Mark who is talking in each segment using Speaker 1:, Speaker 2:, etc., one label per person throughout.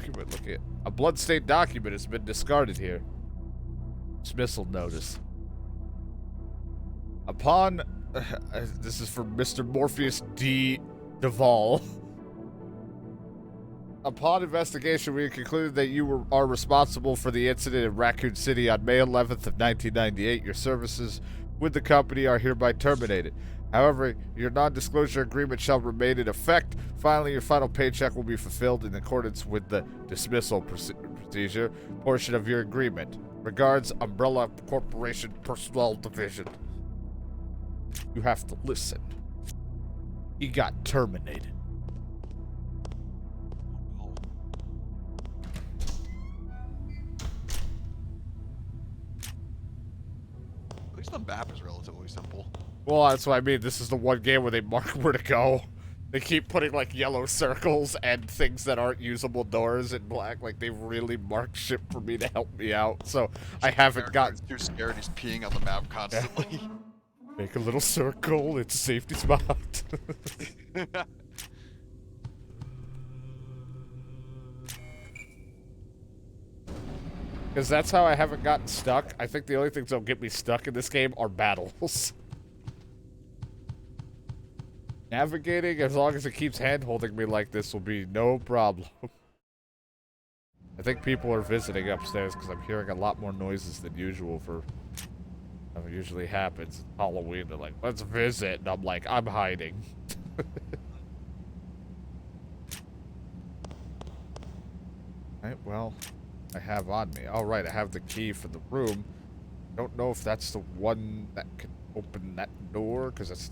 Speaker 1: document. Look at a bloodstained document has been discarded here. Dismissal notice. Upon this is from Mr. Morpheus D. Duvall. Upon investigation, we concluded that you are responsible for the incident in Raccoon City on May 11th of 1998. Your services with the company are hereby terminated. However, your non-disclosure agreement shall remain in effect. Finally, your final paycheck will be fulfilled in accordance with the dismissal procedure portion of your agreement. Regards, Umbrella Corporation Personnel Division. You have to listen. He got terminated.
Speaker 2: At least the map is relatively simple.
Speaker 1: Well, that's what I mean. This is the one game where they mark where to go. They keep putting, like, yellow circles and things that aren't usable doors in black. Like, they really marked shit for me to help me out. So, I haven't gotten...
Speaker 2: too scared he's peeing on the map constantly.
Speaker 1: Make a little circle. It's a safety spot. Because that's how I haven't gotten stuck. I think the only things that'll get me stuck in this game are battles. Navigating, as long as it keeps hand-holding me like this, will be no problem. I think people are visiting upstairs because I'm hearing a lot more noises than usual for what usually happens. Halloween, they're like, let's visit. And I'm like, I'm hiding. Alright, well, I have on me. Alright, I have the key for the room. Don't know if that's the one that can open that door, because it's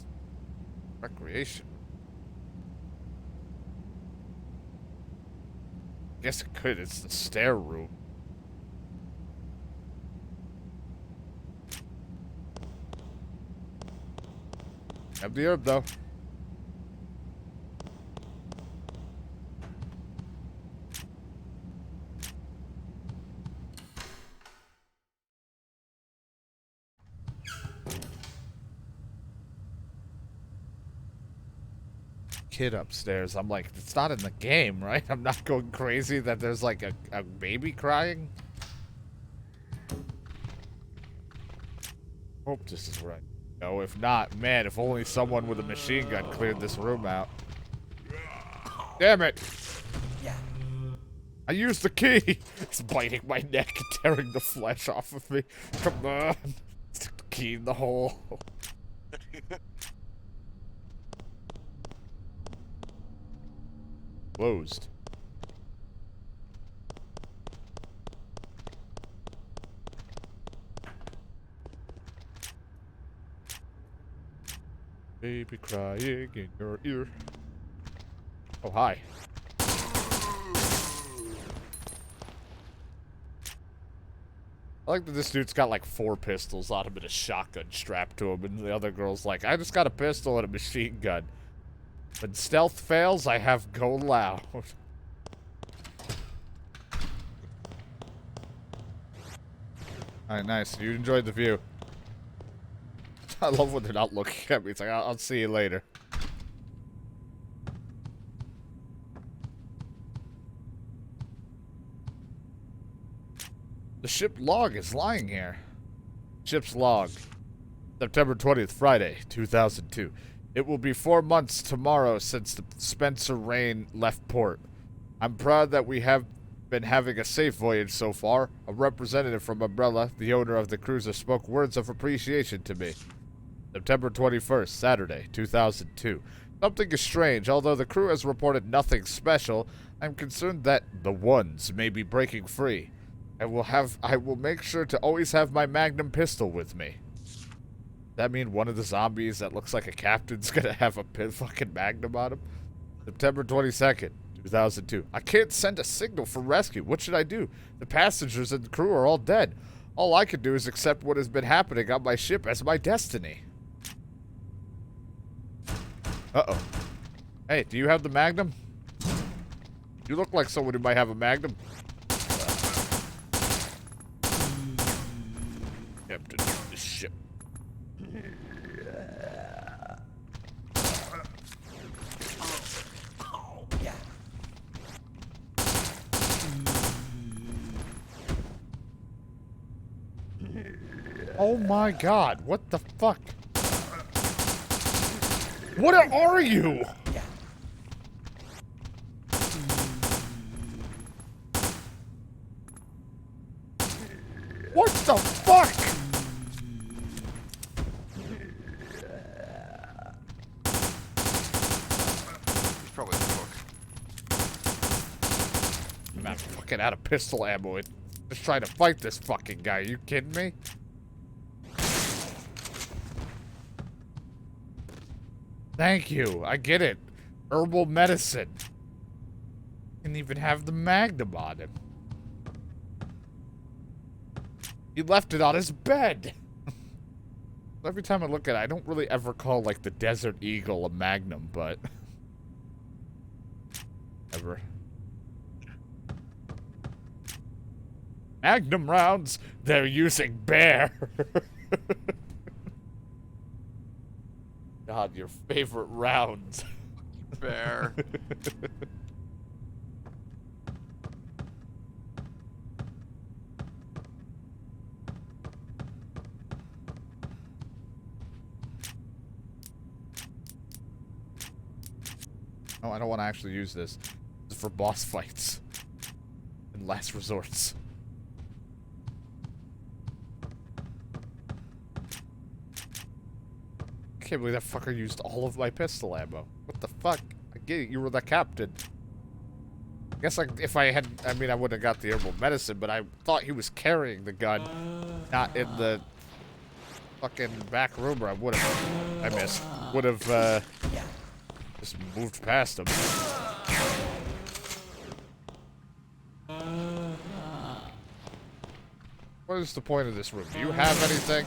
Speaker 1: recreation. Guess it could. It's the stair room. Have the herb, though. Kid upstairs. I'm like, it's not in the game, right? I'm not going crazy that there's like a baby crying. Hope this is right. No, if not, man, if only someone with a machine gun cleared this room out. Damn it! I used the key! It's biting my neck and tearing the flesh off of me. Come on! Stick the key in the hole. Closed. Baby crying in your ear. Oh, hi. I like that this dude's got like 4 pistols on him and a shotgun strapped to him, and the other girl's like, I just got a pistol and a machine gun. When stealth fails, I have go loud. Alright, nice. You enjoyed the view. I love when they're not looking at me. It's like, I'll see you later. The ship log is lying here. Ship's log. September 20th, Friday, 2002. It will be 4 months tomorrow since the Spencer Rain left port. I'm proud that we have been having a safe voyage so far. A representative from Umbrella, the owner of the cruiser, spoke words of appreciation to me. September 21st, Saturday, 2002. Something is strange. Although the crew has reported nothing special, I'm concerned that the ones may be breaking free. I will make sure to always have my Magnum pistol with me. That mean one of the zombies that looks like a captain's gonna have a fucking Magnum on him? September 22nd, 2002. I can't send a signal for rescue. What should I do? The passengers and the crew are all dead. All I can do is accept what has been happening on my ship as my destiny. Uh-oh. Hey, do you have the Magnum? You look like someone who might have a Magnum. Captain of the ship. Oh my god, what the fuck? What are you? What the fuck?
Speaker 2: He's probably the cook.
Speaker 1: I'm not fucking out of pistol ammo. Just trying to fight this fucking guy. Are you kidding me? Thank you. I get it. Herbal medicine. Didn't even have the magnum on him. He left it on his bed. Every time I look at it, I don't really ever call, like, the Desert Eagle a magnum, but... Ever. Magnum rounds, they're using bear. God, your favorite rounds.
Speaker 2: Bear.
Speaker 1: Oh, I don't want to actually use this. This is for boss fights. And last resorts. I can't believe that fucker used all of my pistol ammo. What the fuck? I get it, you were the captain. I guess like if I had, I mean, I wouldn't have got the herbal medicine, but I thought he was carrying the gun, not in the fucking back room, or I would have. I missed. Would have just moved past him. What is the point of this room? Do you have anything?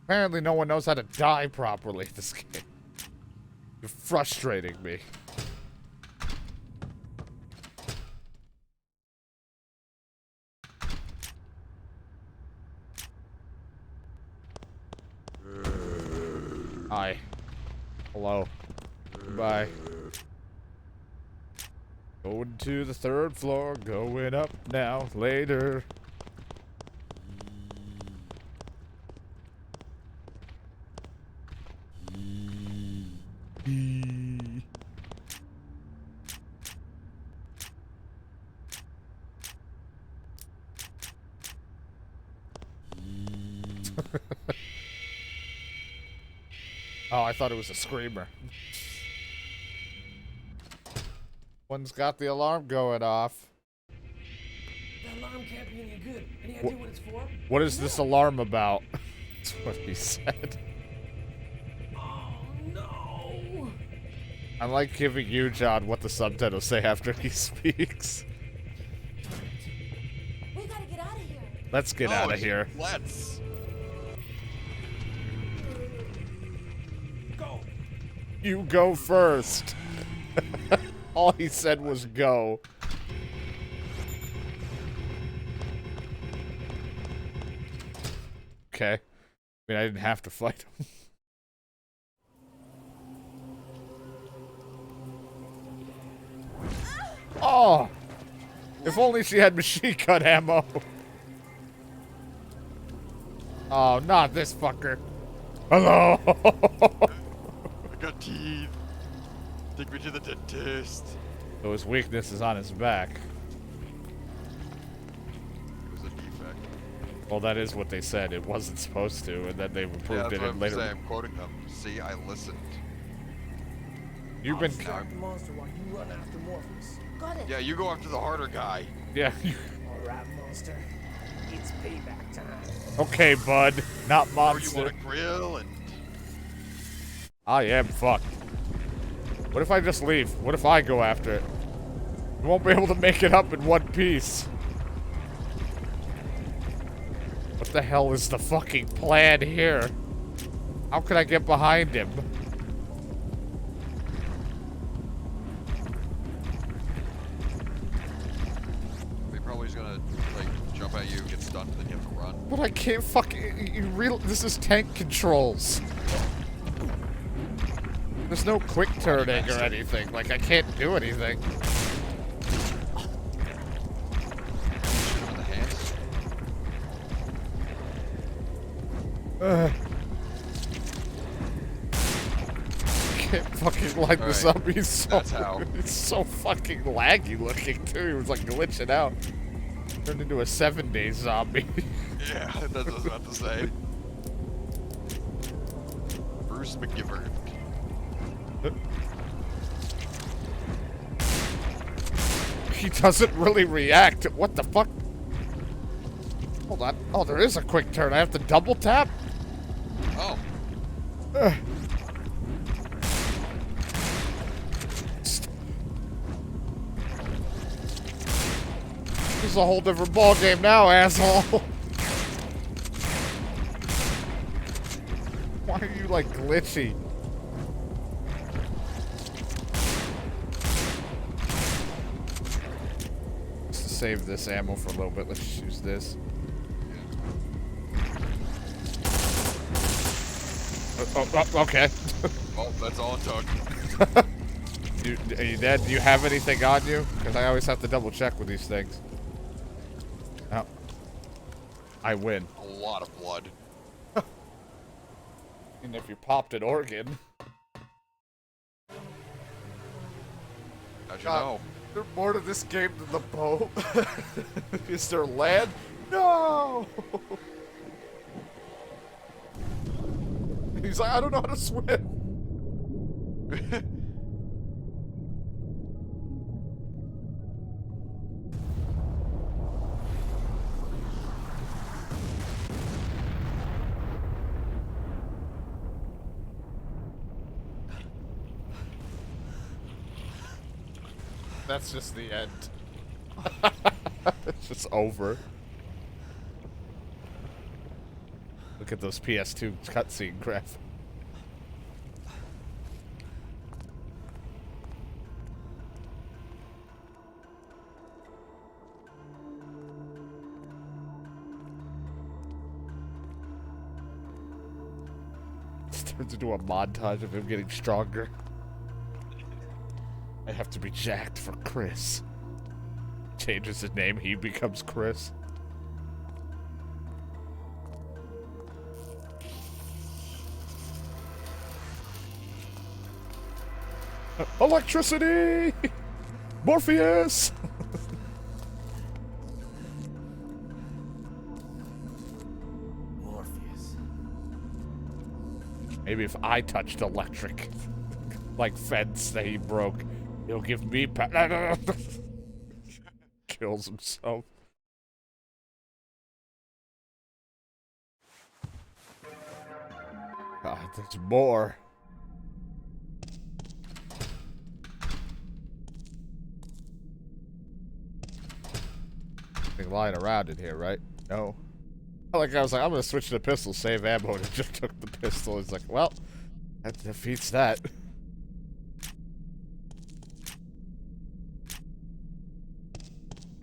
Speaker 1: Apparently no one knows how to die properly in this game. You're frustrating me. Hi. Hello. Goodbye. Going to the 3rd floor, going up now, later. Oh, I thought it was a screamer. One's got the alarm going off.
Speaker 3: The alarm can't be any good. Any idea what it's for?
Speaker 1: What is this alarm about? That's what he said.
Speaker 3: Oh no!
Speaker 1: I like giving you, John, what the subtitles say after he speaks.
Speaker 4: We gotta get out of here.
Speaker 1: Let's get out of here.
Speaker 2: Let's.
Speaker 3: Go!
Speaker 1: You go first. All he said was go. Okay. I mean, I didn't have to fight him. Oh! If only she had machine gun ammo. Oh, not this fucker. Hello!
Speaker 2: I got teeth. Take me to the dentist.
Speaker 1: So his weakness is on his back.
Speaker 2: It was a defect.
Speaker 1: Well, that is what they said. It wasn't supposed to, and then they
Speaker 2: Yeah,
Speaker 1: improved
Speaker 2: that's
Speaker 1: it
Speaker 2: what
Speaker 1: in
Speaker 2: I'm
Speaker 1: later.
Speaker 2: saying. I'm quoting them. See, I listened.
Speaker 1: You've been.
Speaker 3: Stop the monster while you run after Morpheus.
Speaker 4: Got it.
Speaker 2: Yeah, you go after the harder guy.
Speaker 1: Yeah.
Speaker 3: Alright, monster. It's payback time.
Speaker 1: Okay, bud. Not
Speaker 2: Or you
Speaker 1: monster.
Speaker 2: want to grill and...
Speaker 1: I am fucked. What if I just leave? What if I go after it? We won't be able to make it up in one piece. What the hell is the fucking plan here? How can I get behind him?
Speaker 2: He probably is gonna, like, jump at you, get stunned, and then you have to run.
Speaker 1: But I can't this is tank controls. There's no quick turning or anything. Like, I can't do anything. Can't fucking light this
Speaker 2: Alright,
Speaker 1: up. He's
Speaker 2: that's how.
Speaker 1: so fucking laggy looking too. He was like glitching out. Turned into a 7-day zombie.
Speaker 2: Yeah, that's what I was about to say. Bruce McGivern.
Speaker 1: He doesn't really react. What the fuck? Hold on. Oh, there is a quick turn. I have to double tap?
Speaker 2: Oh.
Speaker 1: This is a whole different ball game now, asshole. Why are you like glitchy? Let's save this ammo for a little bit. Let's just use this. Okay.
Speaker 2: Well, that's all it took.
Speaker 1: Are you dead? Do you have anything on you? Because I always have to double check with these things. Oh. I win.
Speaker 2: A lot of blood.
Speaker 1: And if you popped an organ.
Speaker 2: How'd you
Speaker 1: God,
Speaker 2: know?
Speaker 1: there's more to this game than the boat. Is there land? No! He's like, I don't know how to swim. That's just the end. It's just over. Look at those PS2 cutscene graphics. This turns into a montage of him getting stronger. I have to be jacked for Chris. Changes his name, he becomes Chris. Electricity! Morpheus!
Speaker 3: Morpheus.
Speaker 1: Maybe if I touched electric, like fence that he broke, he'll give me kills himself. God, there's more. Nothing lying around in here, right? No. Like I was like, I'm gonna switch to the pistol, save ammo, and just took the pistol. It's like, well, that defeats that.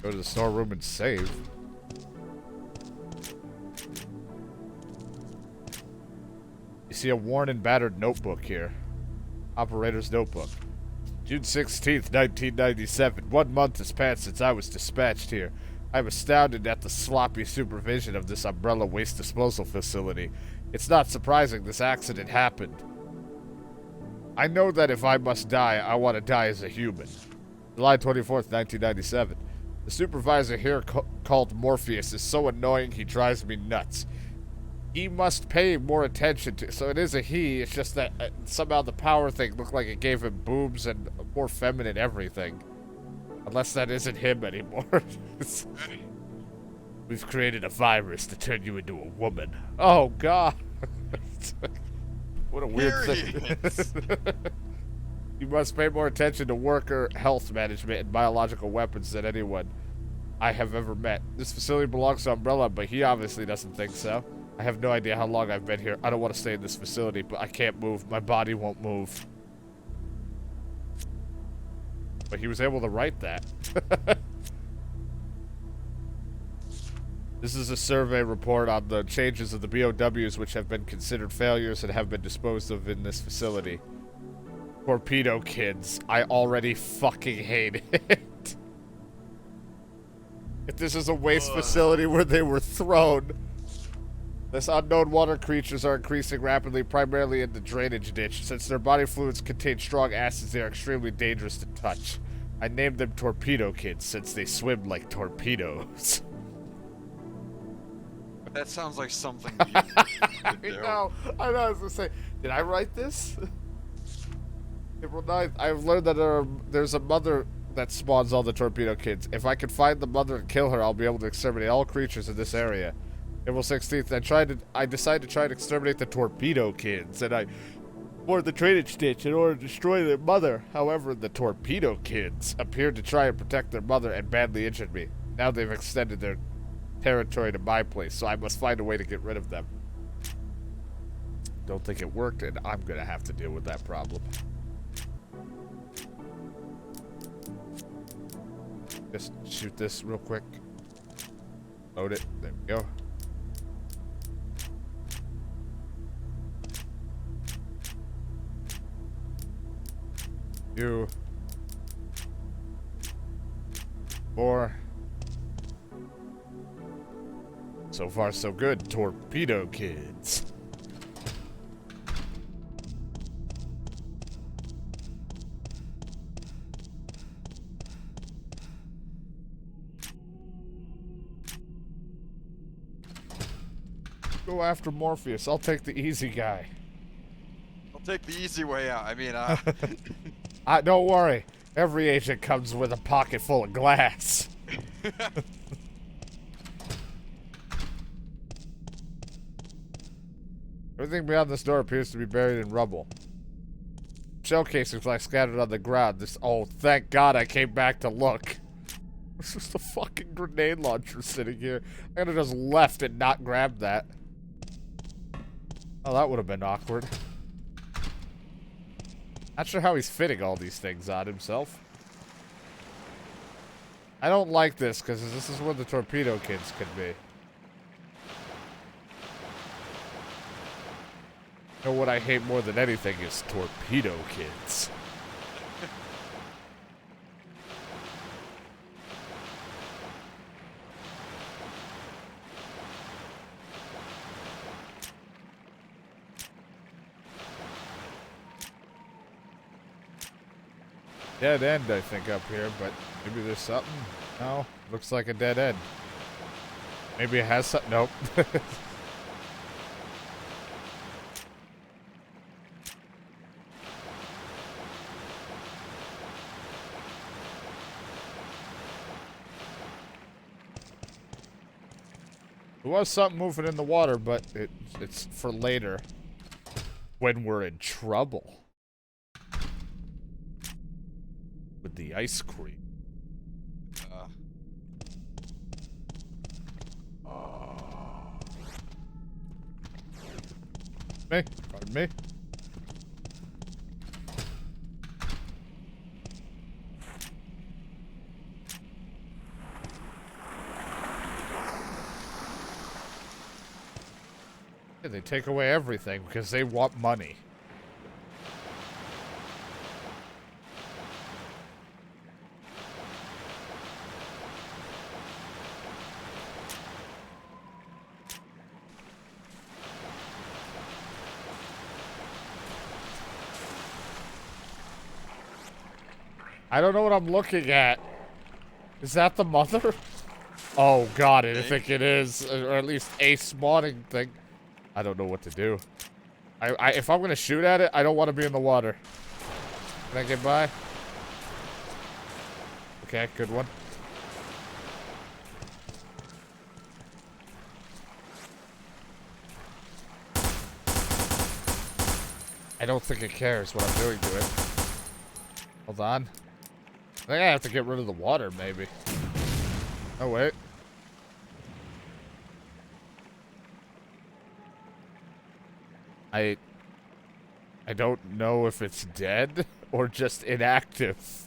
Speaker 1: Go to the storeroom and save. You see a worn and battered notebook here. Operator's notebook. June 16th, 1997. 1 month has passed since I was dispatched here. I'm astounded at the sloppy supervision of this umbrella waste disposal facility. It's not surprising this accident happened. I know that if I must die, I want to die as a human. July 24th, 1997. The supervisor here called Morpheus is so annoying he drives me nuts. He must pay more attention to... So it is a he, it's just that somehow the power thing looked like it gave him boobs and more feminine everything. Unless that isn't him anymore. We've created a virus to turn you into a woman. Oh, God. What a weird thing. You must pay more attention to worker health management and biological weapons than anyone I have ever met. This facility belongs to Umbrella, but he obviously doesn't think so. I have no idea how long I've been here. I don't want to stay in this facility, but I can't move. My body won't move. But he was able to write that. This is a survey report on the changes of the BOWs which have been considered failures and have been disposed of in this facility. Torpedo kids. I already fucking hate it. If this is a waste facility where they were thrown, This unknown water creatures are increasing rapidly, primarily in the drainage ditch. Since their body fluids contain strong acids, they are extremely dangerous to touch. I named them Torpedo Kids since they swim like torpedoes.
Speaker 2: That sounds like something you
Speaker 1: I
Speaker 2: would do.
Speaker 1: know. I was gonna say, did I write this? April 9th, I've learned that there's a mother that spawns all the Torpedo Kids. If I can find the mother and kill her, I'll be able to exterminate all creatures in this area. April 16th, I decided to try and exterminate the Torpedo Kids, and I boarded the drainage ditch in order to destroy their mother. However, the Torpedo Kids appeared to try and protect their mother and badly injured me. Now they've extended their territory to my place, so I must find a way to get rid of them. Don't think it worked, and I'm gonna have to deal with that problem. Just shoot this real quick. Load it. There we go. Two. 4. So far, so good. Torpedo Kids. Go after Morpheus. I'll take the easy guy.
Speaker 2: I'll take the easy way out. I mean,
Speaker 1: Don't worry. Every agent comes with a pocket full of glass. Everything beyond this door appears to be buried in rubble. Shell casings lie scattered on the ground. Oh, thank God I came back to look. There's just a fucking grenade launcher sitting here. I could have just left and not grabbed that. Oh, that would have been awkward. Not sure how he's fitting all these things on himself. I don't like this, because this is where the Torpedo Kids could be. You know what I hate more than anything is Torpedo Kids. Dead end, I think, up here, but maybe there's something. No, looks like a dead end. Maybe it has something. Nope. There was something moving in the water, but it's for later. When we're in trouble. With the ice cream. Me? Pardon me? Yeah, they take away everything because they want money. I don't know what I'm looking at. Is that the mother? Oh god, I think it is. Or at least a spawning thing. I don't know what to do. If I'm gonna shoot at it, I don't want to be in the water. Can I get by? Okay, good one. I don't think it cares what I'm doing to it. Hold on. I think I have to get rid of the water, maybe. Oh, wait. I don't know if it's dead or just inactive.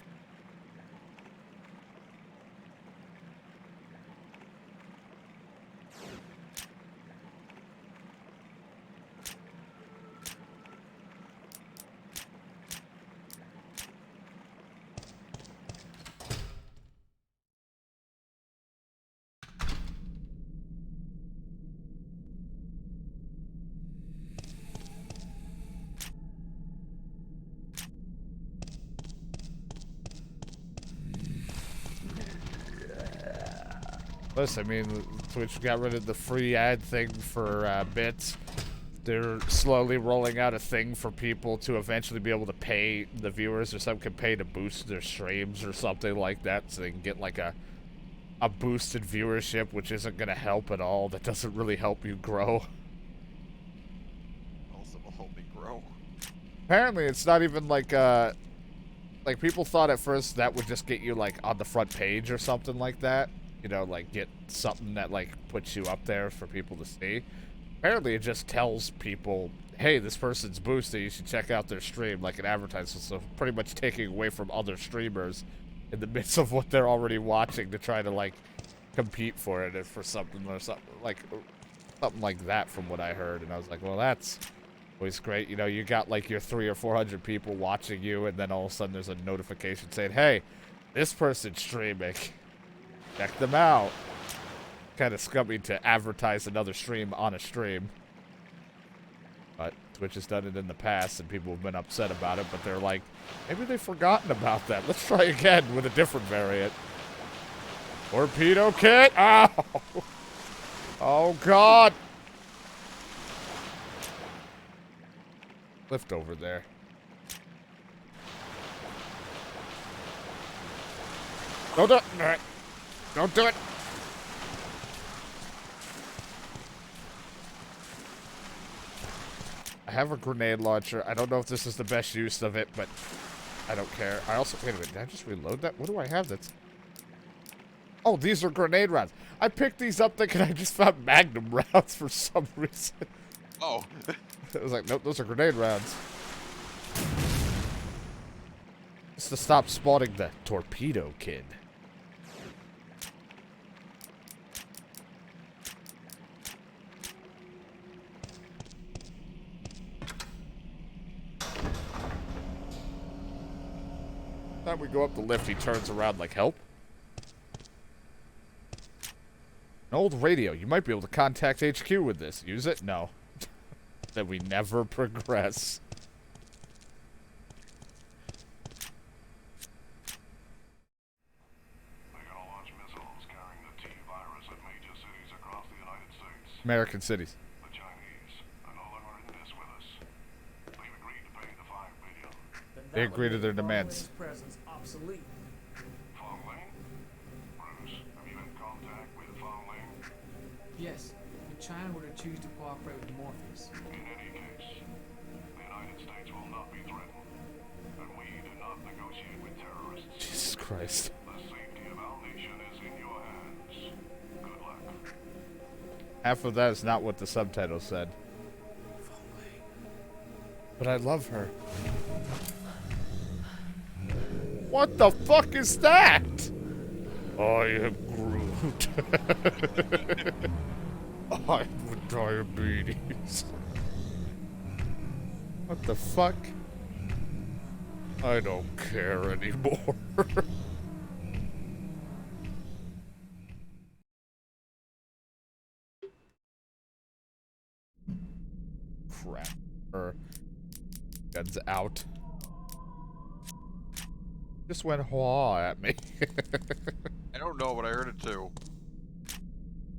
Speaker 1: Listen, I mean, Twitch got rid of the free ad thing for bits. They're slowly rolling out a thing for people to eventually be able to pay the viewers, or some can pay to boost their streams or something like that, so they can get like a boosted viewership, which isn't going to help at all. That doesn't really help you grow.
Speaker 2: Also will help me grow.
Speaker 1: Apparently, it's not even like people thought at first that would just get you like on the front page or something like that. You know, like get something that like puts you up there for people to see. Apparently, it just tells people, hey, this person's boosted, you should check out their stream, like an advertisement. So pretty much taking away from other streamers in the midst of what they're already watching to try to, like, compete for it for something or something like that from what I heard. And I was like, well, that's always great. You know, you got, like, your 300 or 400 people watching you, and then all of a sudden there's a notification saying, hey, this person's streaming. Check them out. Kind of scummy to advertise another stream on a stream. But Twitch has done it in the past, and people have been upset about it, but they're like, maybe they've forgotten about that. Let's try again with a different variant. Torpedo kit! Ow! Oh, God! Lift over there. Don't do it! Don't do it! I have a grenade launcher. I don't know if this is the best use of it, but I don't care. I also... Wait a minute. Did I just reload that? What do I have that's... Oh, these are grenade rounds. I picked these up thinking I just found magnum rounds for some reason.
Speaker 2: Oh.
Speaker 1: I was like, nope, those are grenade rounds. Just to stop spawning the torpedo kid. Time we go up the lift, he turns around like, help? An old radio. You might be able to contact HQ with this. Use it? No. Then we never progress.
Speaker 4: They're gonna launch missiles carrying the T-virus at major cities across the United States.
Speaker 1: American cities.
Speaker 4: The Chinese are no longer in this with us. They've agreed to pay the $5 billion.
Speaker 1: They agree to their demands.
Speaker 3: Presence obsolete.
Speaker 4: Fong Ling? Bruce, have you had contact with Fong Ling?
Speaker 5: Yes, if China were to choose to cooperate with Morpheus.
Speaker 4: In any case, the United States will not be threatened, and we do not negotiate with terrorists.
Speaker 1: Jesus Christ.
Speaker 4: The safety of our nation is in your hands. Good luck.
Speaker 1: Half of that is not what the subtitles said. But I love her. What the fuck is that? I am Groot. I'm with diabetes. What the fuck? I don't care anymore. Crap. Her guns out. Just went wah at me.
Speaker 2: I don't know, but I heard it too. It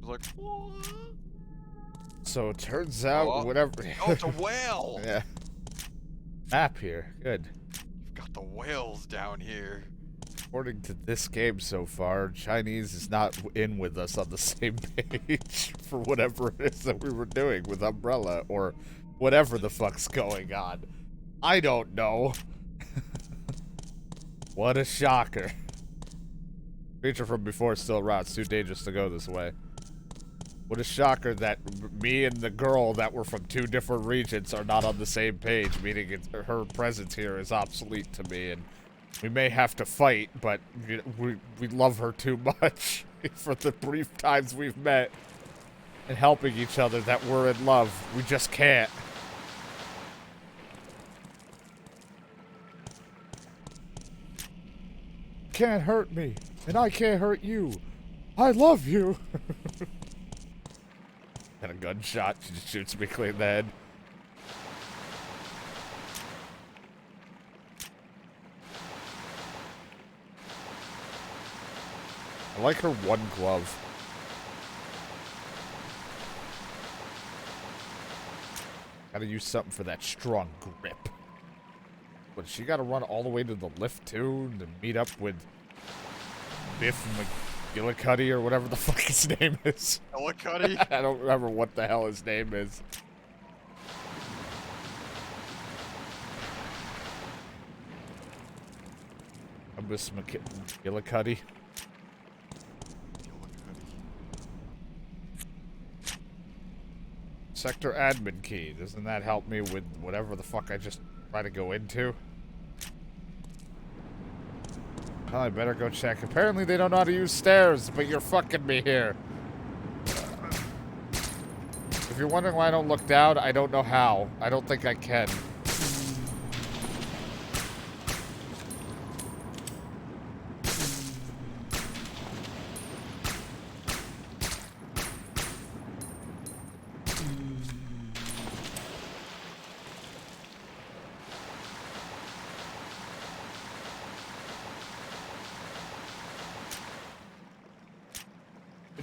Speaker 2: was like, what?
Speaker 1: So it turns out
Speaker 2: Oh.
Speaker 1: whatever.
Speaker 2: Oh, it's a whale!
Speaker 1: Yeah. Map here. Good.
Speaker 2: You've got the whales down here.
Speaker 1: According to this game so far, Chinese is not in with us on the same page for whatever it is that we were doing with Umbrella or whatever the fuck's going on. I don't know. What a shocker. Creature from before is still around. It's too dangerous to go this way. What a shocker that me and the girl that were from two different regions are not on the same page, meaning her presence here is obsolete to me, and we may have to fight, but we love her too much for the brief times we've met and helping each other that we're in love. We just can't. Can't hurt me, and I can't hurt you. I love you. And a gunshot, she just shoots me clean in the head. I like her one glove. Gotta use something for that strong grip. But she gotta run all the way to the lift, too, to meet up with Biff McGillicuddy or whatever the fuck his name is.
Speaker 2: McGillicuddy?
Speaker 1: I don't remember what the hell his name is. Miss McGillicuddy. Sector admin key. Doesn't that help me with whatever the fuck I just try to go into? Well, I better go check. Apparently they don't know how to use stairs, but you're fucking me here. If you're wondering why I don't look down, I don't know how. I don't think I can.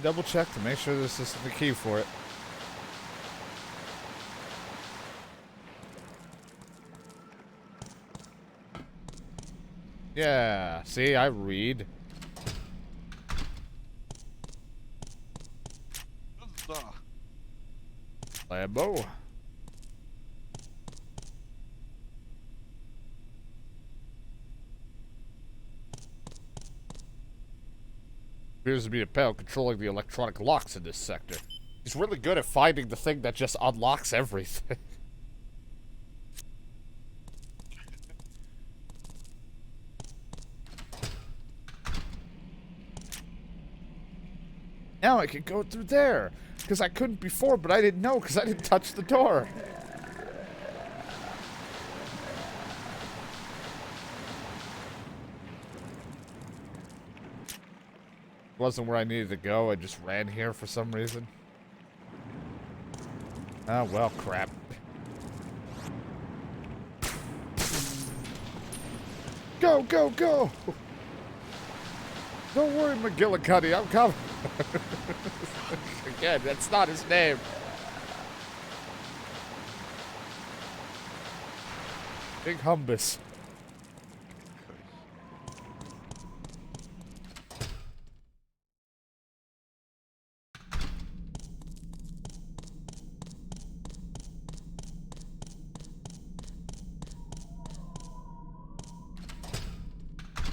Speaker 1: Double check to make sure this is the key for it. Yeah, see, I read. Lambo. Appears to be a pal controlling the electronic locks in this sector. He's really good at finding the thing that just unlocks everything. Now I can go through there. Because I couldn't before, but I didn't know because I didn't touch the door. Wasn't where I needed to go. I just ran here for some reason. Oh, well, crap. Go, go, go! Don't worry, McGillicuddy, I'm coming. Again, that's not his name. Big Humbus.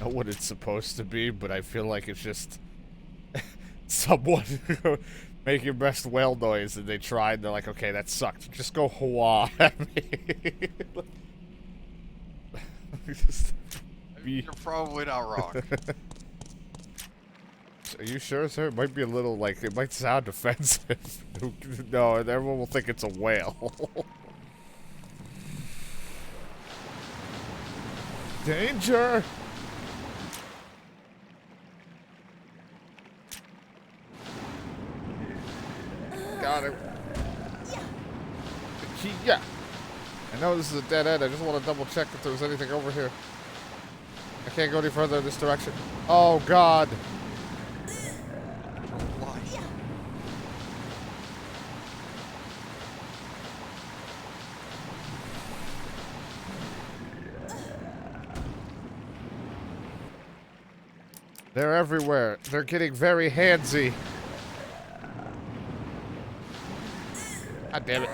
Speaker 1: Know what it's supposed to be, but I feel like it's just someone making best whale noise, and they tried. They're like, okay, that sucked. Just go hua at me.
Speaker 2: You're probably not wrong.
Speaker 1: Are you sure, sir? It might be a little like it might sound offensive. No, everyone will think it's a whale. Danger! Got him. Yeah. I know this is a dead end. I just want to double check if there was anything over here. I can't go any further in this direction. Oh, God.
Speaker 2: Why?
Speaker 1: They're everywhere. They're getting very handsy. God damn it.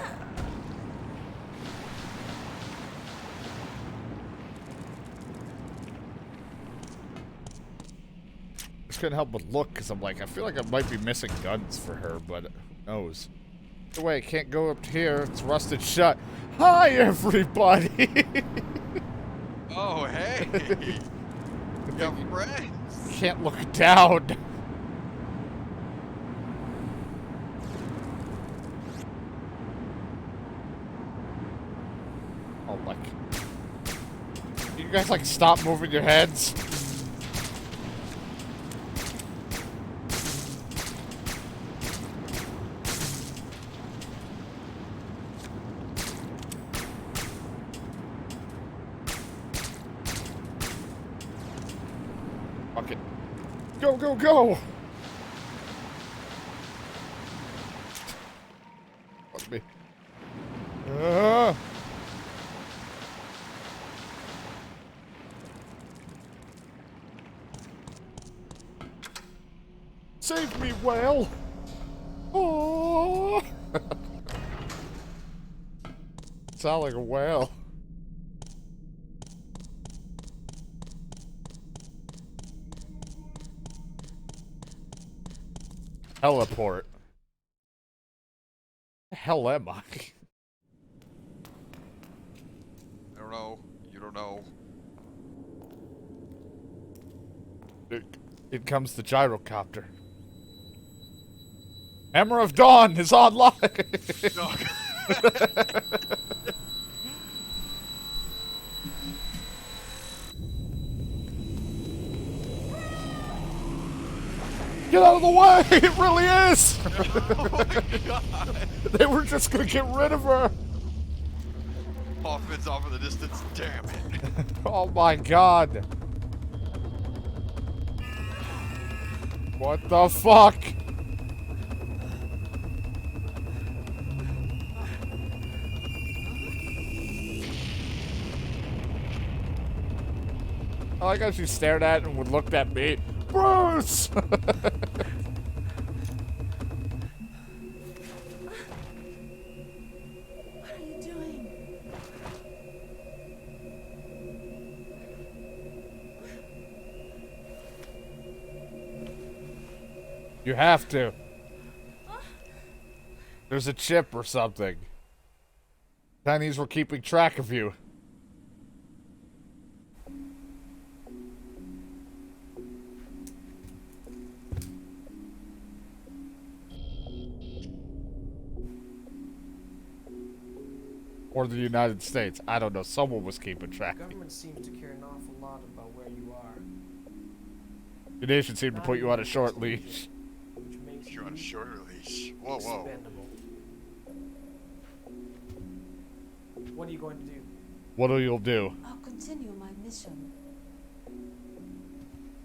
Speaker 1: Just couldn't help but look, because I'm like, I feel like I might be missing guns for her, but who knows? Either way, I can't go up here. It's rusted shut. Hi, everybody!
Speaker 2: Oh, hey! You got friends!
Speaker 1: Can't look down. Oh my. You guys like stop moving your heads? Fuck it. Go, go, go! Fuck me. Save me, whale! Oh! Sound like a whale. Teleport. The hell am I?
Speaker 2: I don't know. You don't know.
Speaker 1: It comes the gyrocopter. Hammer of Dawn is online!
Speaker 2: No.
Speaker 1: Get out of the way! It really is!
Speaker 2: Oh my god!
Speaker 1: They were just gonna get rid of her!
Speaker 2: Hoffman's off in the distance. Damn it.
Speaker 1: Oh my god! What the fuck? I like how she stared at it and would look at me. Bruce!
Speaker 3: What are you doing?
Speaker 1: You have to. There's a chip or something. Chinese were keeping track of you. Or the United States. I don't know. Someone was keeping track.
Speaker 5: Government seems to care an awful lot about where you are,
Speaker 1: The nation seemed to put you on a short leash.
Speaker 5: which makes
Speaker 2: You're on a
Speaker 5: you
Speaker 2: shorter leash. Whoa, whoa.
Speaker 5: expendable. What are you going to do?
Speaker 1: What will you do?
Speaker 6: I'll continue my mission.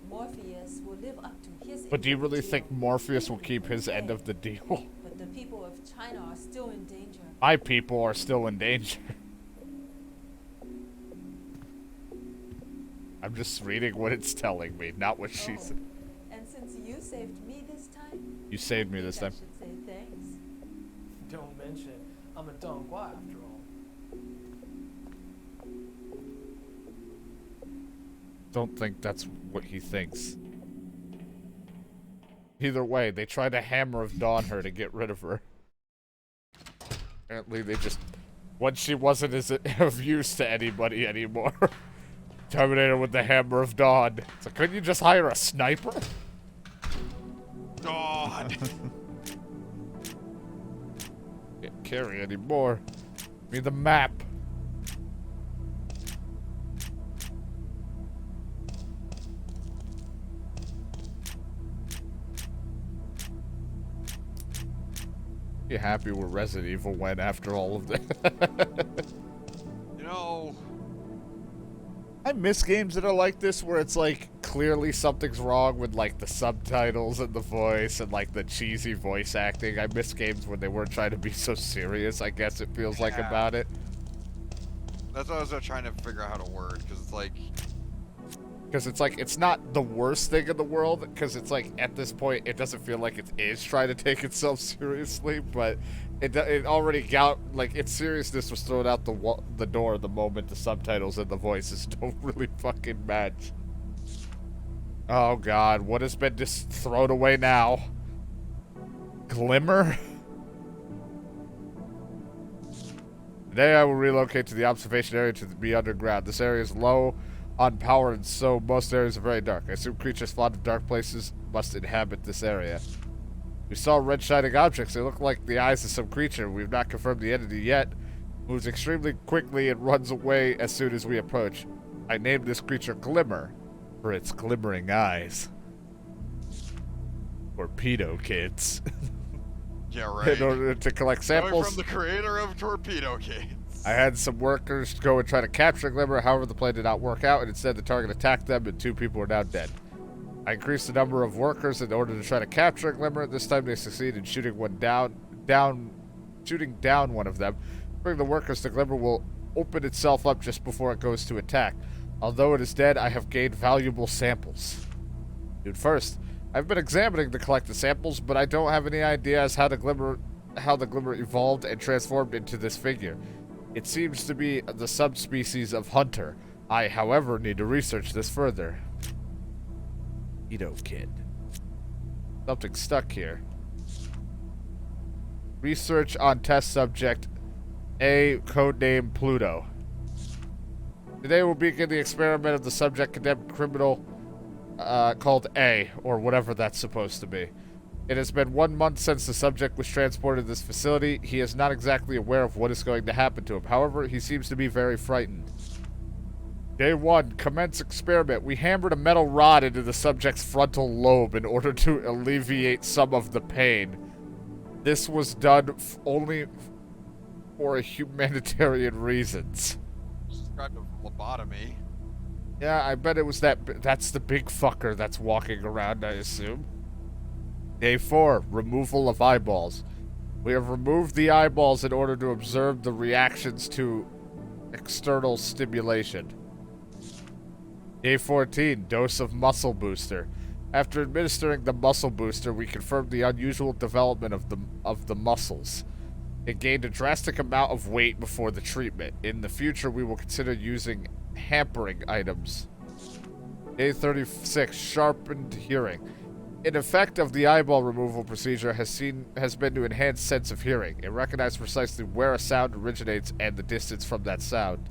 Speaker 6: Morpheus will live up to his
Speaker 1: But do you
Speaker 6: end of
Speaker 1: really
Speaker 6: the
Speaker 1: think
Speaker 6: deal,
Speaker 1: Morpheus will
Speaker 6: even
Speaker 1: keep
Speaker 6: if
Speaker 1: his
Speaker 6: we're
Speaker 1: end
Speaker 6: dead.
Speaker 1: of the deal?
Speaker 6: But the people of China are still in danger.
Speaker 1: My people are still in danger. I'm just reading what it's telling me, not what she
Speaker 6: Oh,
Speaker 1: said.
Speaker 6: and since you saved me this time,
Speaker 1: You saved me
Speaker 6: I
Speaker 1: this
Speaker 6: think
Speaker 1: time.
Speaker 6: I should say thanks.
Speaker 5: Don't mention it. I'm a Dongguan after all.
Speaker 1: Don't think that's what he thinks. Either way, they tried to hammer of Dawn her to get rid of her. Apparently they just... Once she wasn't as of use to anybody anymore. Terminator with the hammer of Dawn. So couldn't you just hire a sniper?
Speaker 2: God.
Speaker 1: Can't carry anymore. Give me the map. You happy where Resident Evil went after all of that?
Speaker 2: You know,
Speaker 1: I miss games that are like this where it's like clearly something's wrong with like the subtitles and the voice and like the cheesy voice acting. I miss games when they weren't trying to be so serious, I guess it feels like
Speaker 2: Yeah.
Speaker 1: about it.
Speaker 2: that's what I was trying to figure out how to word, because it's like,
Speaker 1: Because it's like, it's not the worst thing in the world, because it's like, at this point, it doesn't feel like it is trying to take itself seriously, but it already got, like, its seriousness was thrown out the door the moment the subtitles and the voices don't really fucking match. Oh god, what has been just thrown away now? Glimmer? Today I will relocate to the observation area to be underground. This area is low on power, and so most areas are very dark. I assume creatures fond of dark places must inhabit this area. We saw red shining objects. They look like the eyes of some creature. We've not confirmed the entity yet. Moves extremely quickly and runs away as soon as we approach. I named this creature Glimmer for its glimmering eyes. Torpedo kids.
Speaker 2: yeah, right.
Speaker 1: In order to collect
Speaker 2: Coming
Speaker 1: samples.
Speaker 2: from the creator of Torpedo Kids.
Speaker 1: I had some workers go and try to capture Glimmer, however the plan did not work out, and instead the target attacked them and 2 people are now dead. I increased the number of workers in order to try to capture Glimmer. This time they succeed in shooting shooting down one of them. Bring the workers to Glimmer will open itself up just before it goes to attack. Although it is dead, I have gained valuable samples. Dude, first, I've been examining the collected samples, but I don't have any idea as how the glimmer evolved and transformed into this figure. It seems to be the subspecies of hunter. I, however, need to research this further. Edo kid. Something stuck here. Research on test subject A, codename Pluto. Today we'll begin the experiment of the subject condemned criminal called A, or whatever that's supposed to be. It has been 1 month since the subject was transported to this facility. He is not exactly aware of what is going to happen to him. However, he seems to be very frightened. Day 1, commence experiment. We hammered a metal rod into the subject's frontal lobe in order to alleviate some of the pain. This was done only for humanitarian reasons.
Speaker 2: Described a lobotomy.
Speaker 1: Yeah, I bet it was that's the big fucker that's walking around, I assume. Day 4, removal of eyeballs. We have removed the eyeballs in order to observe the reactions to external stimulation. Day 14, dose of muscle booster. After administering the muscle booster, we confirmed the unusual development of the muscles. It gained a drastic amount of weight before the treatment. In the future, we will consider using hampering items. Day 36, sharpened hearing. An effect of the eyeball removal procedure has been to enhance sense of hearing. It recognizes precisely where a sound originates and the distance from that sound.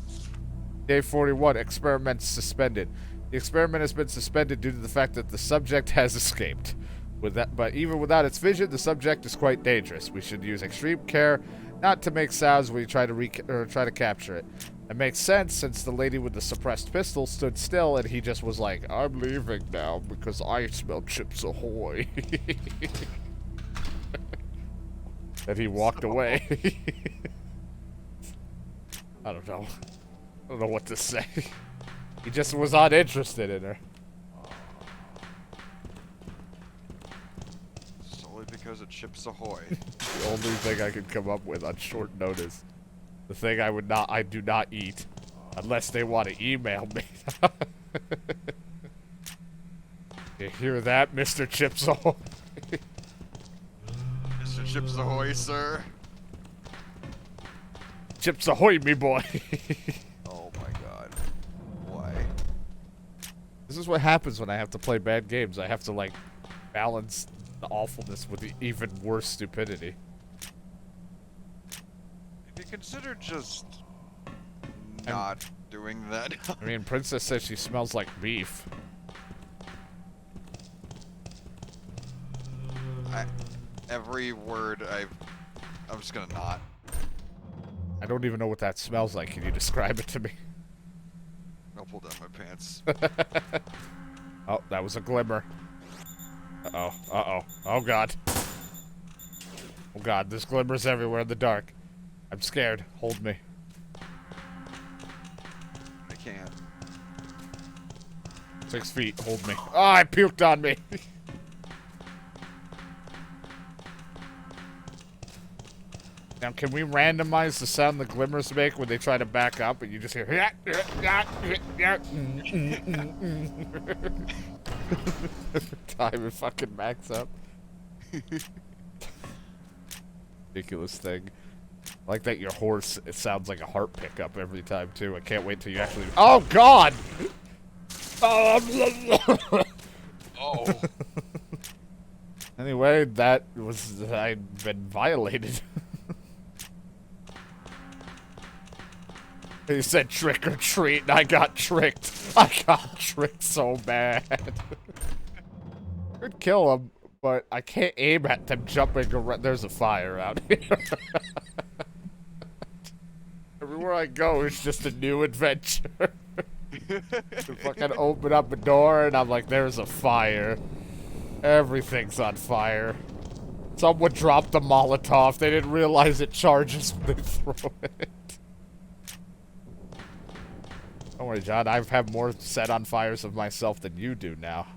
Speaker 1: Day 41, experiment suspended. The experiment has been suspended due to the fact that the subject has escaped. But even without its vision, the subject is quite dangerous. We should use extreme care not to make sounds when we try to capture it. It makes sense since the lady with the suppressed pistol stood still and he just was like, I'm leaving now because I smell Chips Ahoy. And he walked away. I don't know. I don't know what to say. He just was uninterested in her.
Speaker 2: Solely because of Chips Ahoy.
Speaker 1: The only thing I could come up with on short notice. The thing I do not eat. Unless they want to email me. You hear that, Mr. Chips Ahoy?
Speaker 2: Mr. Chips Ahoy, sir.
Speaker 1: Chips Ahoy, me boy.
Speaker 2: Oh my god. Why?
Speaker 1: This is what happens when I have to play bad games. I have to, like, balance the awfulness with the even worse stupidity.
Speaker 2: If you consider just not doing that.
Speaker 1: I mean, Princess says she smells like beef.
Speaker 2: Every word I'm just gonna not.
Speaker 1: I don't even know what that smells like. Can you describe it to me?
Speaker 2: I'll pull down my pants.
Speaker 1: Oh, that was a glimmer. Uh-oh. Uh-oh. Oh, God. Oh, God. There's glimmers everywhere in the dark. I'm scared. Hold me.
Speaker 2: I can't.
Speaker 1: 6 feet. Hold me. Oh, I puked on me. Now, can we randomize the sound the glimmers make when they try to back up and you just hear... Time it fucking backs up. Ridiculous thing. I like that your horse, it sounds like a heart pickup every time, too. I can't wait till you actually... Oh, God! Oh. Anyway, that was... I'd been violated. He said trick or treat, and I got tricked. I got tricked so bad. I could kill him, but I can't aim at them jumping around. There's a fire out here. Everywhere I go, it's just a new adventure. Fucking open up a door, and I'm like, there's a fire. Everything's on fire. Someone dropped the Molotov. They didn't realize it charges when they throw it. Don't worry, John. I have more set on fires of myself than you do now.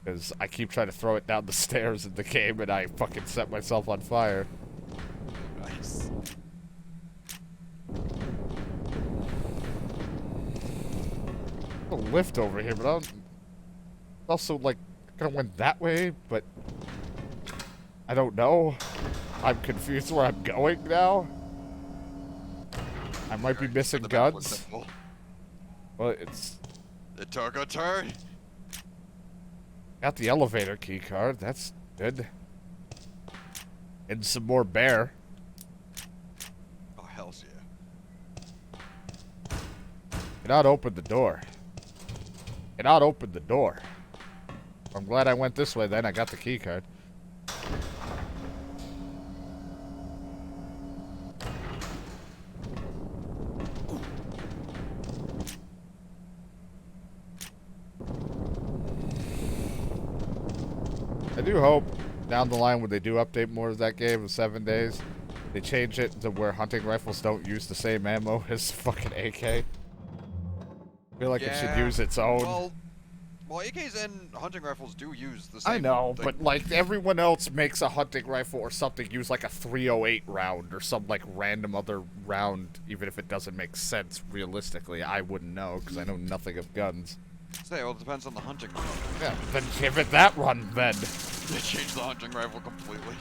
Speaker 1: Because I keep trying to throw it down the stairs in the game, and I fucking set myself on fire.
Speaker 2: Nice.
Speaker 1: A lift over here, but I don't... Also, like, Could have went that way, but I don't know. I'm confused where I'm going now. I might be missing
Speaker 2: The map was
Speaker 1: guns.
Speaker 2: simple.
Speaker 1: Well, it's
Speaker 2: It took a turn.
Speaker 1: got the elevator key card. That's good. And some more bear.
Speaker 2: Oh, hells yeah.
Speaker 1: Cannot open the door. Cannot open the door. I'm glad I went this way then. I got the key card. I do hope down the line when they do update more of that game in 7 days, they change it to where hunting rifles don't use the same ammo as fucking AK. I feel like it should use its own.
Speaker 2: Well, AKs and hunting rifles do use the same
Speaker 1: I know,
Speaker 2: thing.
Speaker 1: but like everyone else makes a hunting rifle or something use like a 308 round or some like random other round, even if it doesn't make sense realistically. I wouldn't know because I know nothing of guns.
Speaker 2: Say, well, it depends on the hunting rifle.
Speaker 1: Yeah, then give it that run then.
Speaker 2: They changed the hunting rifle completely.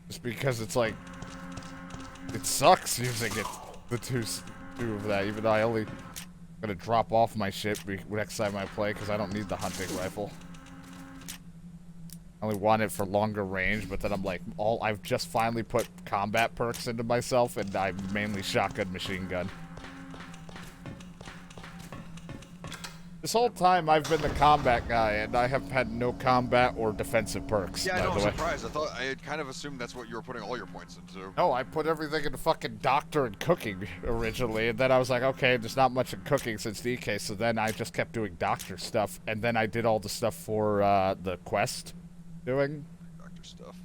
Speaker 1: Just because it's like it sucks using it. The two of that, even though I only gonna drop off my shit next time I play because I don't need the hunting rifle. I only want it for longer range, but then I'm like, I've just finally put combat perks into myself, and I'm mainly shotgun machine gun. This whole time I've been the combat guy, and I have had no combat or defensive perks.
Speaker 2: Yeah, I
Speaker 1: by
Speaker 2: know,
Speaker 1: the
Speaker 2: I'm
Speaker 1: way.
Speaker 2: surprised. I had kind of assumed that's what you were putting all your points into.
Speaker 1: No, I put everything into fucking doctor and cooking originally, and then I was like, okay, there's not much in cooking since DK, so then I just kept doing doctor stuff, and then I did all the stuff for the quest doing.
Speaker 2: Doctor stuff.